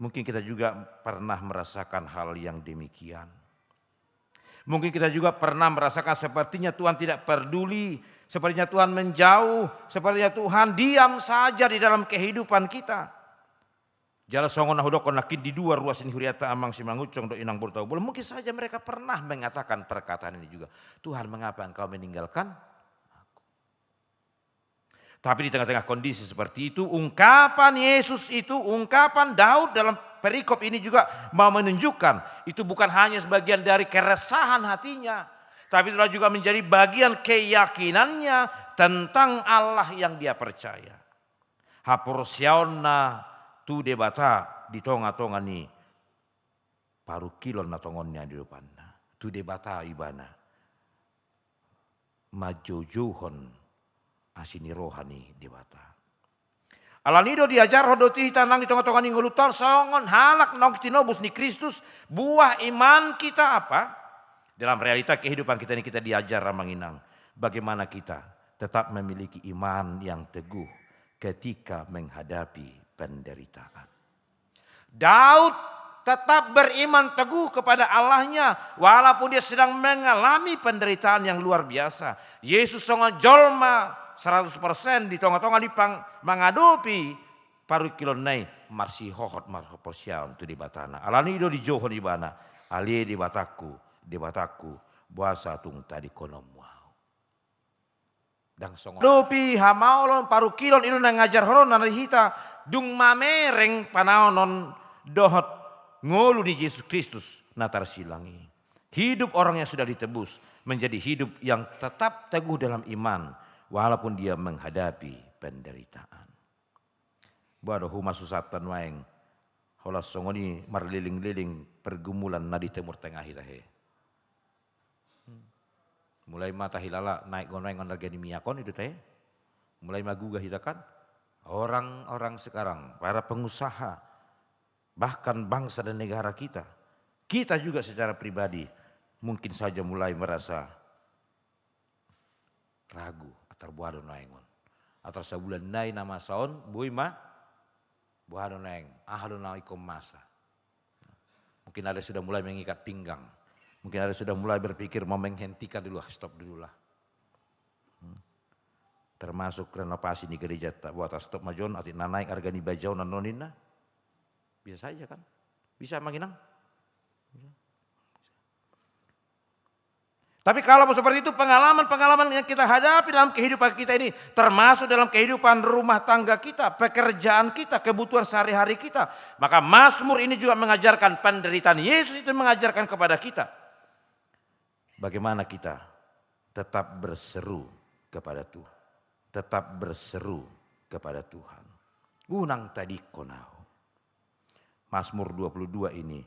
Speaker 4: mungkin kita juga pernah merasakan hal yang demikian. Mungkin kita juga pernah merasakan sepertinya Tuhan tidak peduli, sepertinya Tuhan menjauh, sepertinya Tuhan diam saja di dalam kehidupan kita. Jala songon nahudokon nakin di dua ruas ini huriata amang simangucong do inang burtau. Mungkin saja mereka pernah mengatakan perkataan ini juga. Tuhan, mengapa engkau meninggalkan aku? Tapi di tengah-tengah kondisi seperti itu, ungkapan Yesus itu, ungkapan Daud dalam perikop ini juga mau menunjukkan itu bukan hanya sebagian dari keresahan hatinya, tapi itulah juga menjadi bagian keyakinannya tentang Allah yang dia percaya. Hapursiauna tu debata di tonga-tonga ni paru kilon na tongonnya di depanna. Tu debata ibana majojohon asini rohani dewata. Alanido diajar hodoti tanang di tengah-tengah ngulutan songon halak nong tinobus ni Kristus, buah iman kita apa? Dalam realita kehidupan kita ini kita diajar ramanginang bagaimana kita tetap memiliki iman yang teguh ketika menghadapi penderitaan. Daud tetap beriman teguh kepada Allahnya walaupun dia sedang mengalami penderitaan yang luar biasa. Yesus songon jolma 100% di tengah-tengah dipang menghadapi paru kilonai marsi hohot marho porsiaun tu di batana. Alanido di johon di bana, ali di bataku buasa tung tadi konom wow. Dang songon dopi hamaolon paru kilon itu ngajar horon nana hita dung mamereng panaonon dohot ngolu di Yesus Kristus natar silangi. Hidup orang yang sudah ditebus menjadi hidup yang tetap teguh dalam iman walaupun dia menghadapi penderitaan. Bado huma susatan waeng holas songoni marliling-liling pergumulan na di timur tengah hitahe. Mulai mata hilala naik goneng ngargani miyakon itu teh. Mulai magugah hitakan. Orang-orang sekarang, para pengusaha, bahkan bangsa dan negara kita juga secara pribadi mungkin saja mulai merasa ragu atau buado naengon. Atau sebulan nai nama saon bui ma buado naeng ahalo na ikom masa. Mungkin ada sudah mulai mengikat pinggang. Mungkin ada sudah mulai berpikir mau menghentikan dulu, stop dulu lah. Termasuk renovasi di gereja tak buat stop majon atau naik harga ni bajau nanonina. Bisa saja kan? Bisa manginang. Tapi kalau seperti itu pengalaman-pengalaman yang kita hadapi dalam kehidupan kita ini, termasuk dalam kehidupan rumah tangga kita, pekerjaan kita, kebutuhan sehari-hari kita, maka Mazmur ini juga mengajarkan penderitaan Yesus itu mengajarkan kepada kita bagaimana kita tetap berseru kepada Tuhan, tetap berseru kepada Tuhan. Unang tadi konau. Mazmur 22 ini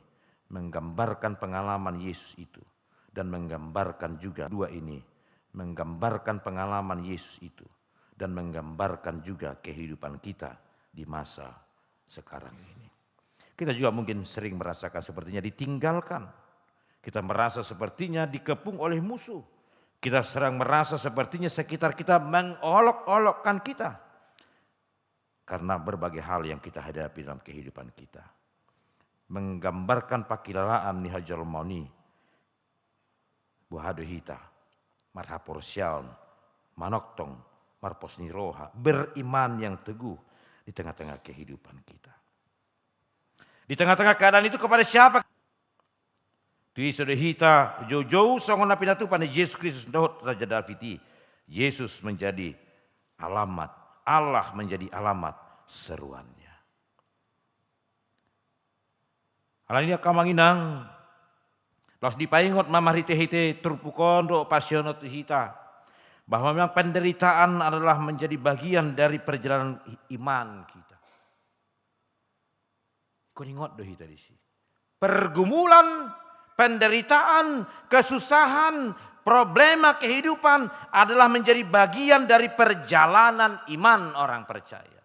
Speaker 4: menggambarkan pengalaman Yesus itu. Dan menggambarkan juga dua ini, menggambarkan pengalaman Yesus itu. Dan menggambarkan juga kehidupan kita di masa sekarang ini. Kita juga mungkin sering merasakan sepertinya ditinggalkan. Kita merasa sepertinya dikepung oleh musuh. Kita sering merasa sepertinya sekitar kita mengolok-olokkan kita. Karena berbagai hal yang kita hadapi dalam kehidupan kita. Menggambarkan pakilalaan ni hajal mauni. Buhado hita, marhapor syaun, manoktong, marpos niroha, beriman yang teguh di tengah-tengah kehidupan kita. Di tengah-tengah keadaan itu kepada siapa? Tui sudah hita, jauh-jauh songon napinatu pada Yesus Kristus dohot Raja Daviti. Yesus menjadi alamat, Allah menjadi alamat seruannya. Alania kamanginang, los dipaingot mamarite-hite turpukondo pasionot hita. Bahwa memang penderitaan adalah menjadi bagian dari perjalanan iman kita. Kuningot do hita di sini. Pergumulan, penderitaan, kesusahan, problema kehidupan adalah menjadi bagian dari perjalanan iman orang percaya.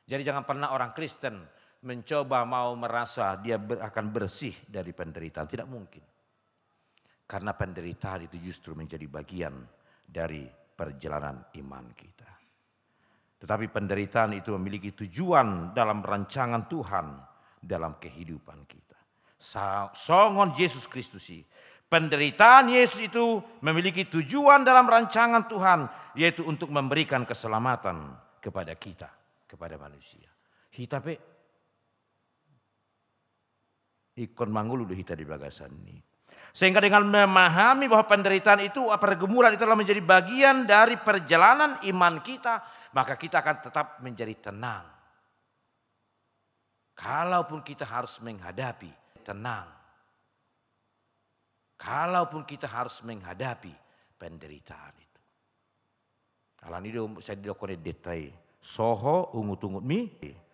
Speaker 4: Jadi jangan pernah orang Kristen mencoba mau merasa dia akan bersih dari penderitaan. Tidak mungkin. Karena penderitaan itu justru menjadi bagian dari perjalanan iman kita. Tetapi penderitaan itu memiliki tujuan dalam rancangan Tuhan dalam kehidupan kita. Songon Yesus Kristus sih. Penderitaan Yesus itu memiliki tujuan dalam rancangan Tuhan. Yaitu untuk memberikan keselamatan kepada kita. Kepada manusia. Hita pe. Ikon mangulu do hita di bagasan ini. Sehingga dengan memahami bahwa penderitaan itu, pergumulan itu adalah menjadi bagian dari perjalanan iman kita, maka kita akan tetap menjadi tenang. Kalaupun kita harus menghadapi, tenang. Kalaupun kita harus menghadapi penderitaan itu. Alan itu saya dilokone detai. Soho ungu tungut mi,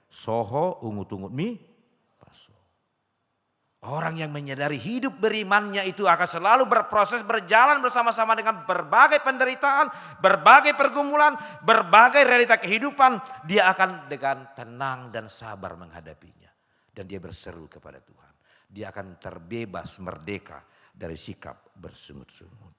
Speaker 4: soho ungu tungut mi, paso. Orang yang menyadari hidup berimannya itu akan selalu berproses, berjalan bersama-sama dengan berbagai penderitaan, berbagai pergumulan, berbagai realita kehidupan. Dia akan dengan tenang dan sabar menghadapinya. Dan dia berseru kepada Tuhan. Dia akan terbebas, merdeka dari sikap bersungut-sungut.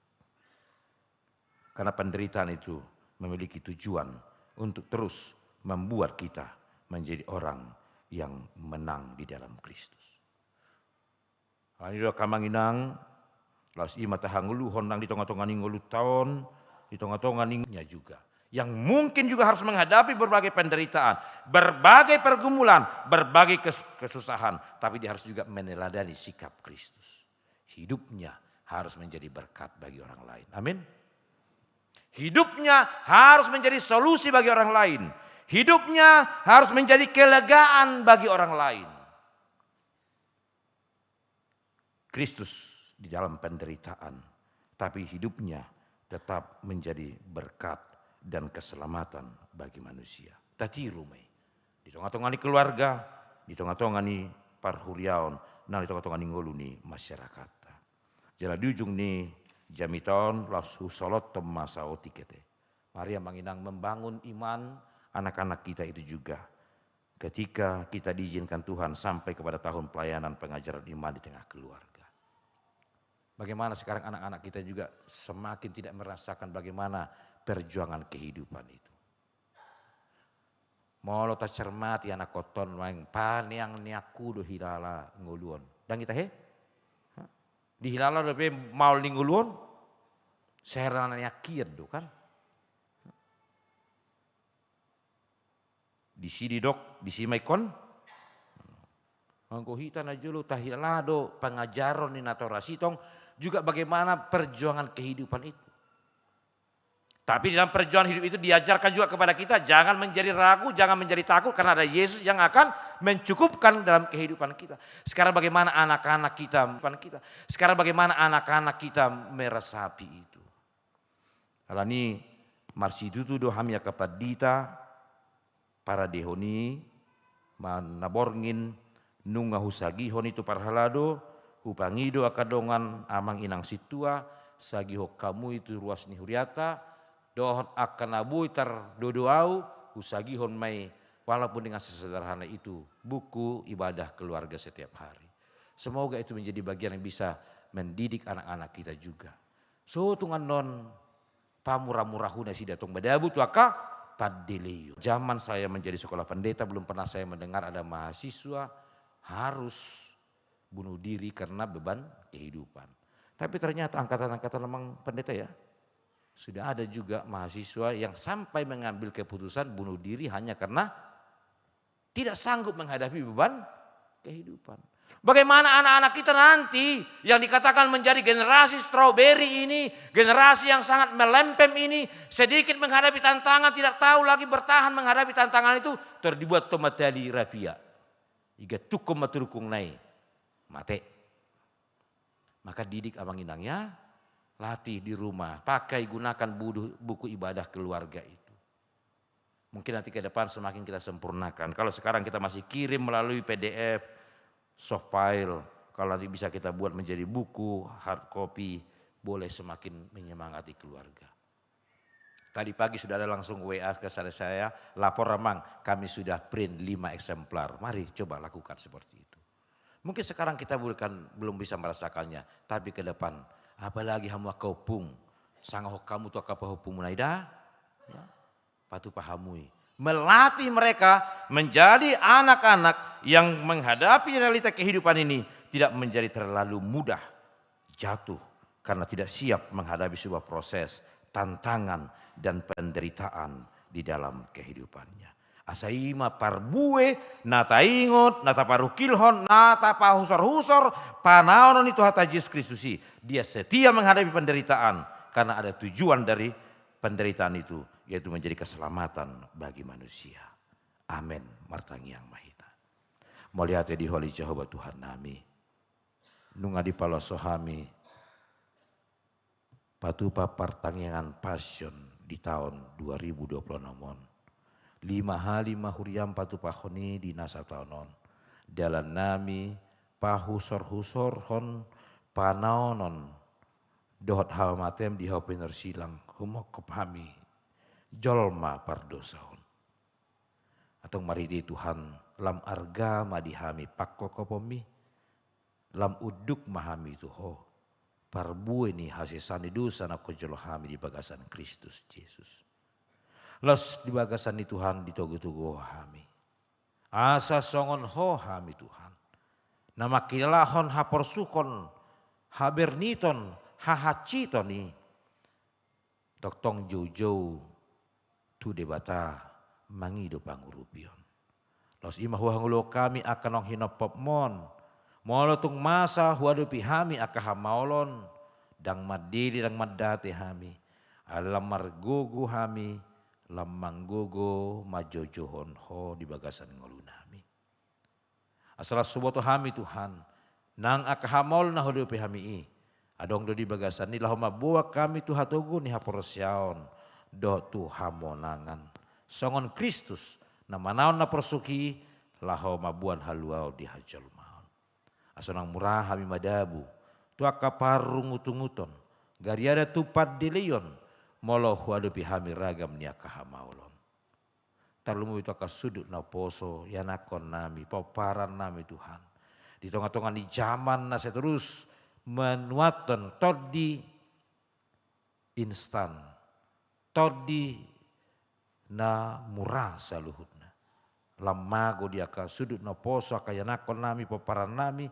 Speaker 4: Karena penderitaan itu memiliki tujuan untuk terus membuat kita menjadi orang yang menang di dalam Kristus. Ini kamanginang, las ima tahangulu honang di tengah-tengah ngulu tahun, di tengah-tengah ningnya juga. Yang mungkin juga harus menghadapi berbagai penderitaan, berbagai pergumulan, berbagai kesusahan. Tapi dia harus juga meneladani sikap Kristus. Hidupnya harus menjadi berkat bagi orang lain. Amin. Hidupnya harus menjadi solusi bagi orang lain. Hidupnya harus menjadi kelegaan bagi orang lain. Kristus di dalam penderitaan, tapi hidupnya tetap menjadi berkat dan keselamatan bagi manusia. Tati rumai, di tengah-tengah keluarga, di tengah-tengah parhuriaon, nah di tengah-tengah ngoluni masyarakat. Jadi di ujung jamiton lasu solot masa otikete. Mari manginang membangun iman anak-anak kita itu juga. Ketika kita diizinkan Tuhan sampai kepada tahun pelayanan pengajaran iman di tengah keluarga. Bagaimana sekarang anak-anak kita juga semakin tidak merasakan bagaimana perjuangan kehidupan itu. Molo ta cermati anak koton main paniang niaku do hilala nguluon. Dan kita di hilala do pe mau nguluon serana niakir do kan. Di sini dok, di sini kon. Mangkohitan aja lo tahilado pengajaran ni natorasi tong juga bagaimana perjuangan kehidupan itu. Tapi dalam perjuangan hidup itu diajarkan juga kepada kita jangan menjadi ragu, jangan menjadi takut karena ada Yesus yang akan mencukupkan dalam kehidupan kita. Sekarang bagaimana anak-anak kita, sekarang bagaimana anak-anak kita meresapi itu. Kalau ini marsidutu do hamia kepadita para dehoni manaborngin nunga husagihon itu parhalado upangido akadongan amang inang situa sagiho kamu itu ruas ni huriata dohon akan abu tar dodoau usagihon mai walaupun dengan sesederhana itu buku ibadah keluarga setiap hari. Semoga itu menjadi bagian yang bisa mendidik anak-anak kita juga. So tungan non pamurah-murahuna si datong badabu tuaka padeleyo. Zaman saya menjadi sekolah pendeta belum pernah saya mendengar ada mahasiswa harus bunuh diri karena beban kehidupan. Tapi ternyata angkatan-angkatan memang pendeta ya. Sudah ada juga mahasiswa yang sampai mengambil keputusan bunuh diri hanya karena tidak sanggup menghadapi beban kehidupan. Bagaimana anak-anak kita nanti yang dikatakan menjadi generasi stroberi ini, generasi yang sangat melempem ini, sedikit menghadapi tantangan, tidak tahu lagi bertahan menghadapi tantangan itu, terdibuat tomatali rapia. Iga tukum maturukung nai. Mate. Maka didik abang inangnya, latih di rumah, pakai gunakan buku ibadah keluarga itu. Mungkin nanti ke depan semakin kita sempurnakan. Kalau sekarang kita masih kirim melalui PDF, soft file, kalau nanti bisa kita buat menjadi buku, hard copy, boleh semakin menyemangati keluarga. Tadi pagi sudah ada langsung WA ke saya, lapor Ramang, kami sudah print 5 eksemplar. Mari coba lakukan seperti itu. Mungkin sekarang kita belum bisa merasakannya, tapi ke depan, apalagi hamu kaupung, sangat kamu tu akapahupung munaida, ya, patu pahamui. Melatih mereka menjadi anak-anak yang menghadapi realita kehidupan ini tidak menjadi terlalu mudah jatuh karena tidak siap menghadapi sebuah proses, tantangan dan penderitaan di dalam kehidupannya. Asaima parbue, nata ingot, nata parukilhon, nata pahusor-husor, panaonon itu hata Yesus Kristusi. Dia setia menghadapi penderitaan karena ada tujuan dari penderitaan itu, yaitu menjadi keselamatan bagi manusia. Amin. Martangi yang mahita. Moliate di holi Jehovah Tuhan nami. Nunga di palosohami. Patupa partangian passion di tahun 2026. 5 hali mahuriam patu pahoni di nasa taonon. Dalam nami pahusor-husor hon panaonon dohot hawa matem di hau pener silang humok kepahami jolma pardosahon. Atong maridi Tuhan lam argama dihami pakko kopomi lam uduk mahami tuho parbue ni hasisani dosa na kojolhami di bagasan Kristus Yesus. Los di bagasan ni Tuhan ditogo-togo hami. Asa songon ho hami Tuhan. Nama kilahon haporsukon haberniton hahaciton ni doktong jauh-jauh tu debata mangido pangurupion. Los imah huangulo kami akan nong hinopop mon. Molotung masa huadupi hami akahamaolon dang madiri dang madate hami. Alam margogo hami lam manggogo majojohon ho di bagasan ngolunami. Asalah suboto hami Tuhan nang akahamol na huadupi hami i. Adong do di bagasan ni lahoma buak kami tu hatogo ni haporosyaon do tu hamonangan. Songon Kristus na manaon na persuki laho mabuan haluau di hajal maon. Asonang murah hami madabu tu akaparung utung-uton gariada tupat dileon molo huadupi hami ragam ni akahamaulon. Tarlumu itu akasudut na poso yanakon nami paparan nami Tuhan. Di tengah-tengah di zaman na seterus menuaton todi instan todi na murah saluhutna. Lamago dia ka sudut na poso akayanakon nami paparan nami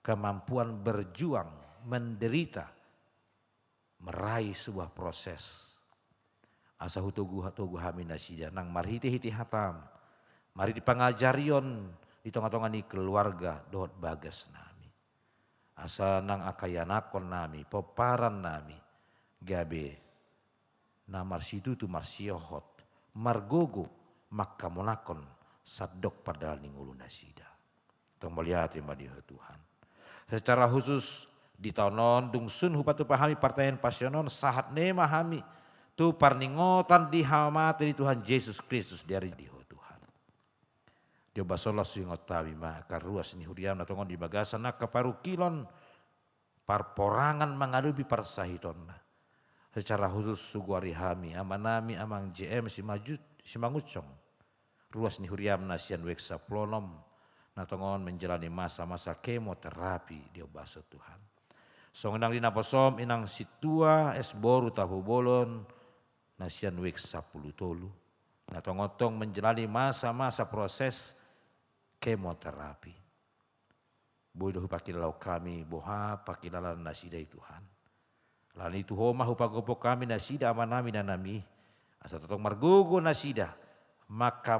Speaker 4: kemampuan berjuang menderita meraih sebuah proses asa hutugu hami nasida nang marhiti-hiti hatam mari dipangajarion di tengah-tengah ni keluarga dohot bagas nami asa nang akayanakon nami paparan nami gabe na marsitu tu marsiohot margogo makamonakon sadok padahal ningulu nasida. Tong melihat ya Tuhan. Secara khusus di tahun dungsun hupatu pahami partaian pasionon sahat nema hami tu parningotan di hamate di Tuhan Yesus Kristus dari di Tuhan. Dia basolah singotawi maka ruas ni huriam natongon di bagasan nak kaparukilon parporangan mengadubi parsahiton. Secara khusus suguari hami amanami amang JM si mangucong ruas ni huriam nasian weksa plonom natongon menjalani masa-masa kemoterapi dia baso Tuhan. Songendang di naposom inang situa esboru tahu bolon nasian weksa pulutolu natongotong menjalani masa-masa proses kemoterapi. Bodoh pakilalau kami boha pakilalan nasidai Tuhan. Lalu itu homa hupagopo kami nasida amanami nanami. Asa totong margogo nasida maka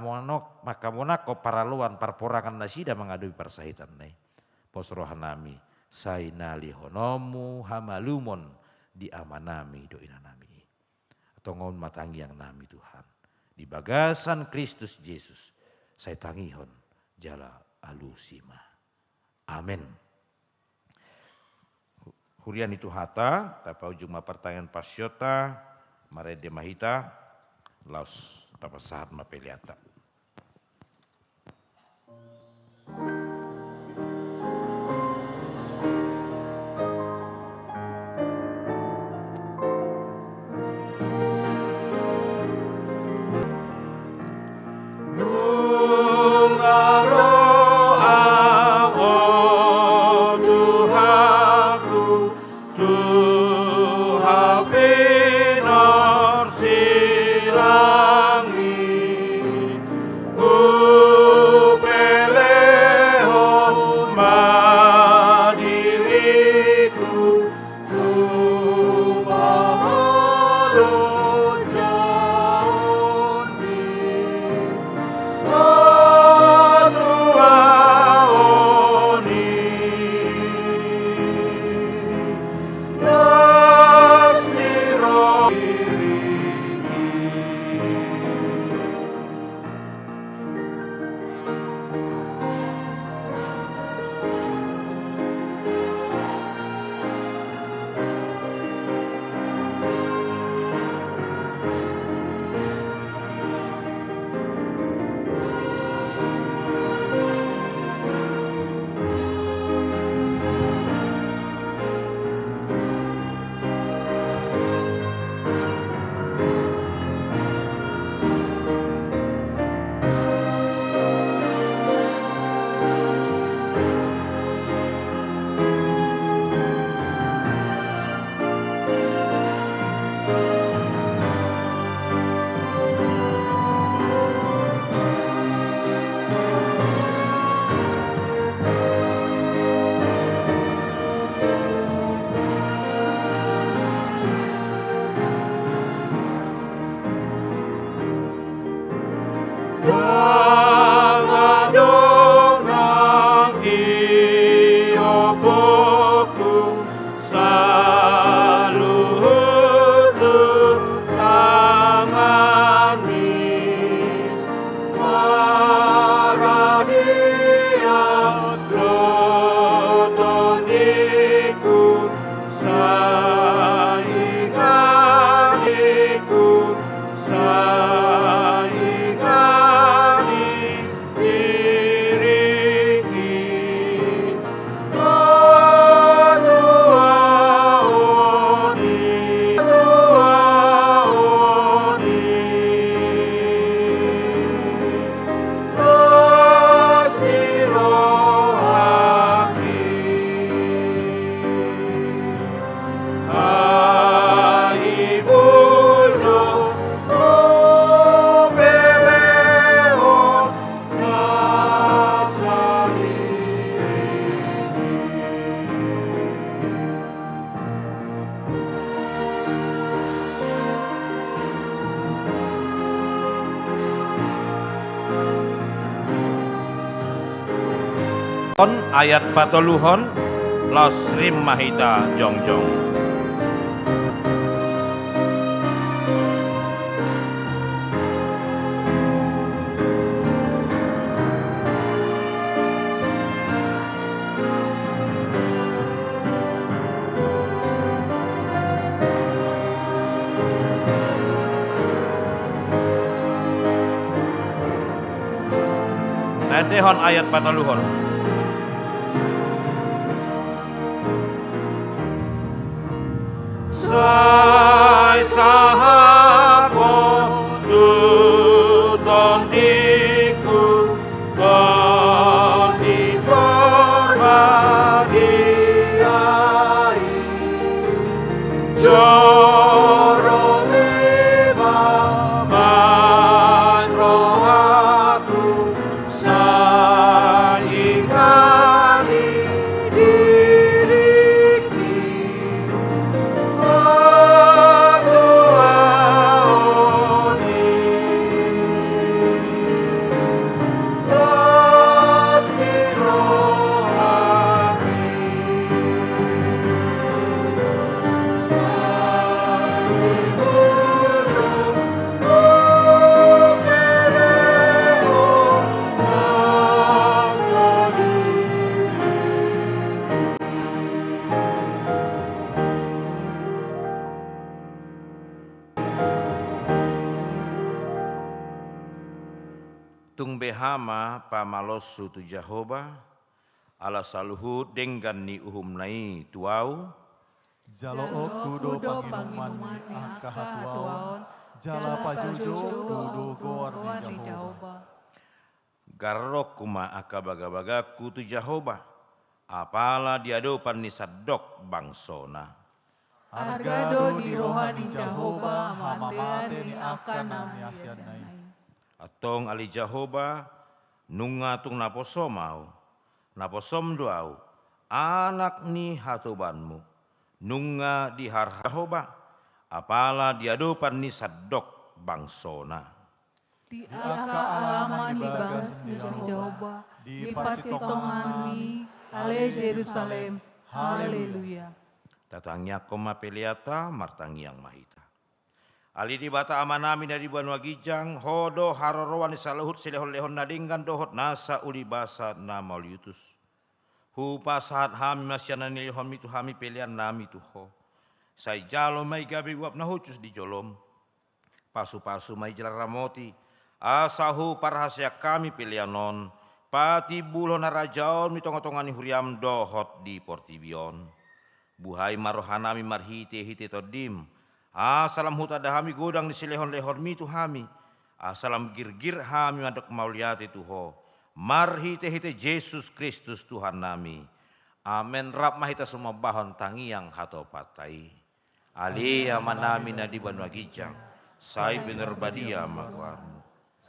Speaker 4: monako paraluan parporangan nasida mengadui parsahitan nai posrohan nami sainali honomu hamalumon di amanami doina nami tongon matangi yang nami Tuhan di bagasan Kristus Yesus saya tangihon jala alusima amin. Hurian itu hata tapa ujung pertanyaan pasyota marede mahita laos tapa saat mapeliata.
Speaker 3: Upele
Speaker 4: Dangadonang ioboku saluhutu tangani maradia grotoniku saiganiku saigani diriki ayat patoluhon Losrim Mahita Jongjong. Tedehon ayat patoluhon. Sai sahapo tuton diku kon diperhadiai joro lima man rohaku saingani diriki tung behama pamalosu tu Jehovah ala saluhut denggan ni uhum nai tuau
Speaker 2: Jalo kudo panginuman ni akahatuaon, jala pajujo kudo goar ni Jehovah.
Speaker 4: garok kuma akabagabaga ku tu Jehovah apala diadopan ni sadok bangsona
Speaker 2: Argado di rohani Jehovah mamate ni akan namiasianai.
Speaker 4: atong ali Jehovah nunga tung naposomau naposom doau anak ni hatubanmu nunga di har Jehovah apala diadopan ni sadok bangsona
Speaker 2: Di aka alaman di bagas ni Jehovah, di pasitongan mi, ale Jerusalem, haleluya.
Speaker 4: tatangnya koma peliata martangiang mahita ali di bata amanami dari banua gijang hodo harorowan saluhut silehon-lehon nadinggan dohot nasa uli basa na mauliutus hu pasahat hami masyana nilihon mitu hami pelian nami tuho sai jalo mai gabi uap nahucus di jolom pasu-pasu mai jelar ramoti asahu parhasia kami pelianon pati bulo narajaon mitonga-tongani huriam dohot di portibion buhai marohanami marhite hite todim asalam huta dahami godang di silehon-lehon mi tu hami asalam girgir hami madok mauliati tuho marhite-hite Yesus Kristus Tuhan nami amen rap mahita semua bahon tangiang hato patai ali amanami na di banua gijang sai bener badia magwarmu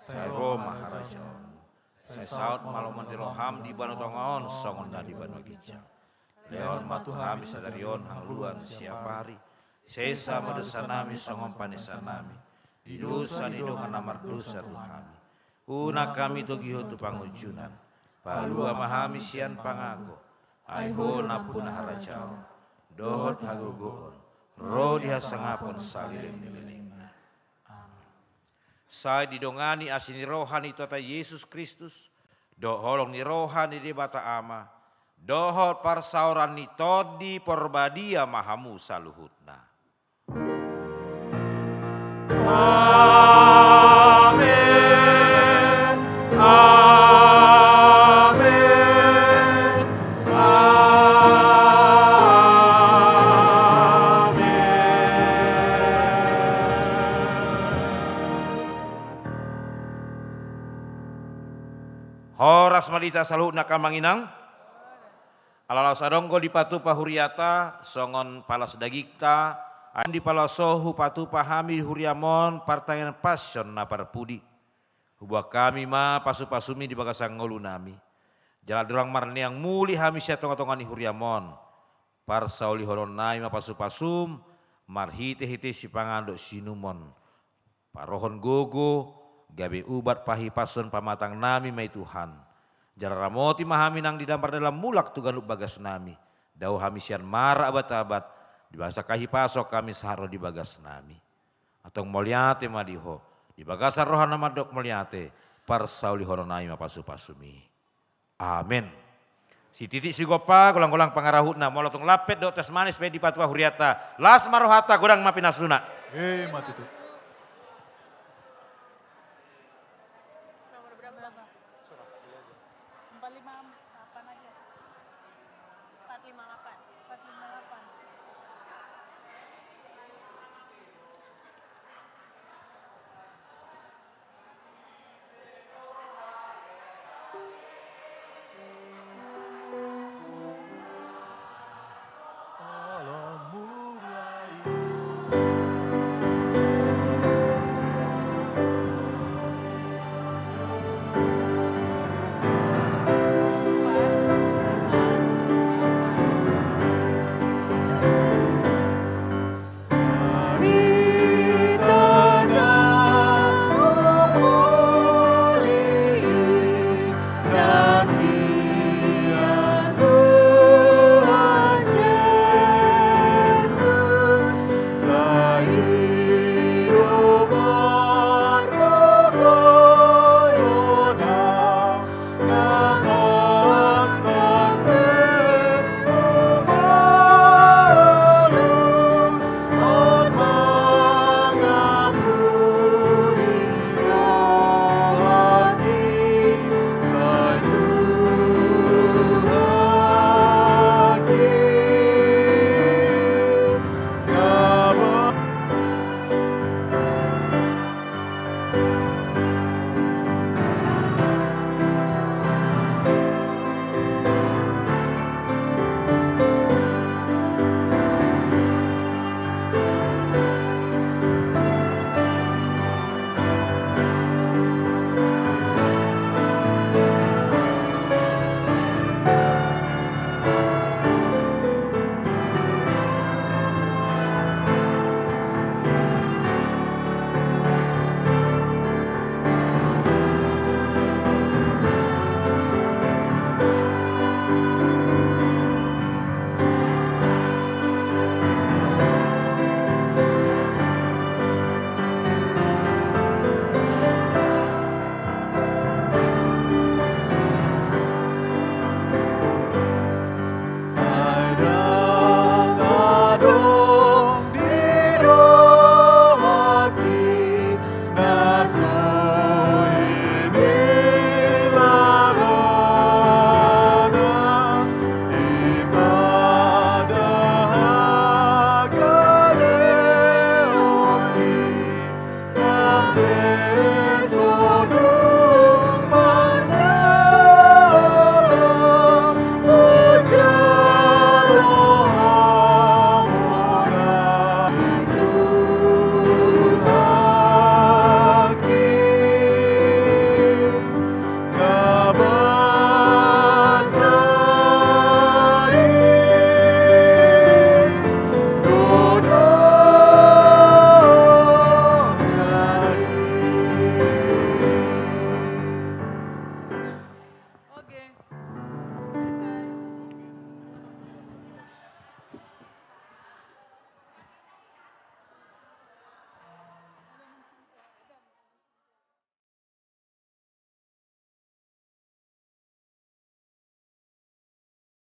Speaker 4: sai Roma harajaon sai saut maloman tiloham di banu tongaon songon na di banua gijang leon matu hami sadarion hangluan siapari sesa madosa nami songon panesa nami di dosa di dongan namar dosa Tuhami Una kami togiho tu pangujunan. Palua mahami sian pangago. Aiho napun harajau. Dohot hagogoon. Roh dihasangapon saliling-liling. Saya didongani asini rohani tota Yesus Kristus. Doholong ni rohani di bata ama. Dohot parsauran ni todi porbadia mahamu saluhutna. Amin. Amin. Horas malita saluhutna kamanginang. Alala sadonggo di patu pahuriata songon palas dagikta andi palasohu patu pahami huriamon partangan passion na parpudi hubah kami ma pasu pasumi di bagasang ngolu nami jala durang marni yang muli hami sia tonga-tongani huriamon parsauli horon nai ma pasu pasum marhite-hite si pangandok sinumon parohon gogo gabe ubat pahi pason pamatang nami mai Tuhan. Jala ramoti mahami nang didampar dalam mulak tu galuk bagas nami. Dau hami sian mara abat-abat. Di bahasa kahi pasok kami saharo di bagas nami. Atau moliate madiho. Di bagasan rohana madok moliate. Parsauli horonai mapasu pasumi. Amin. Si titik si gopa golang-golang pangarahutna. Molotong lapet do tes manis pe di patua huriata. Las marohata godang mapinasuna.
Speaker 2: Mati tu.
Speaker 5: Nomor berapa? 458 aja. 458. 458.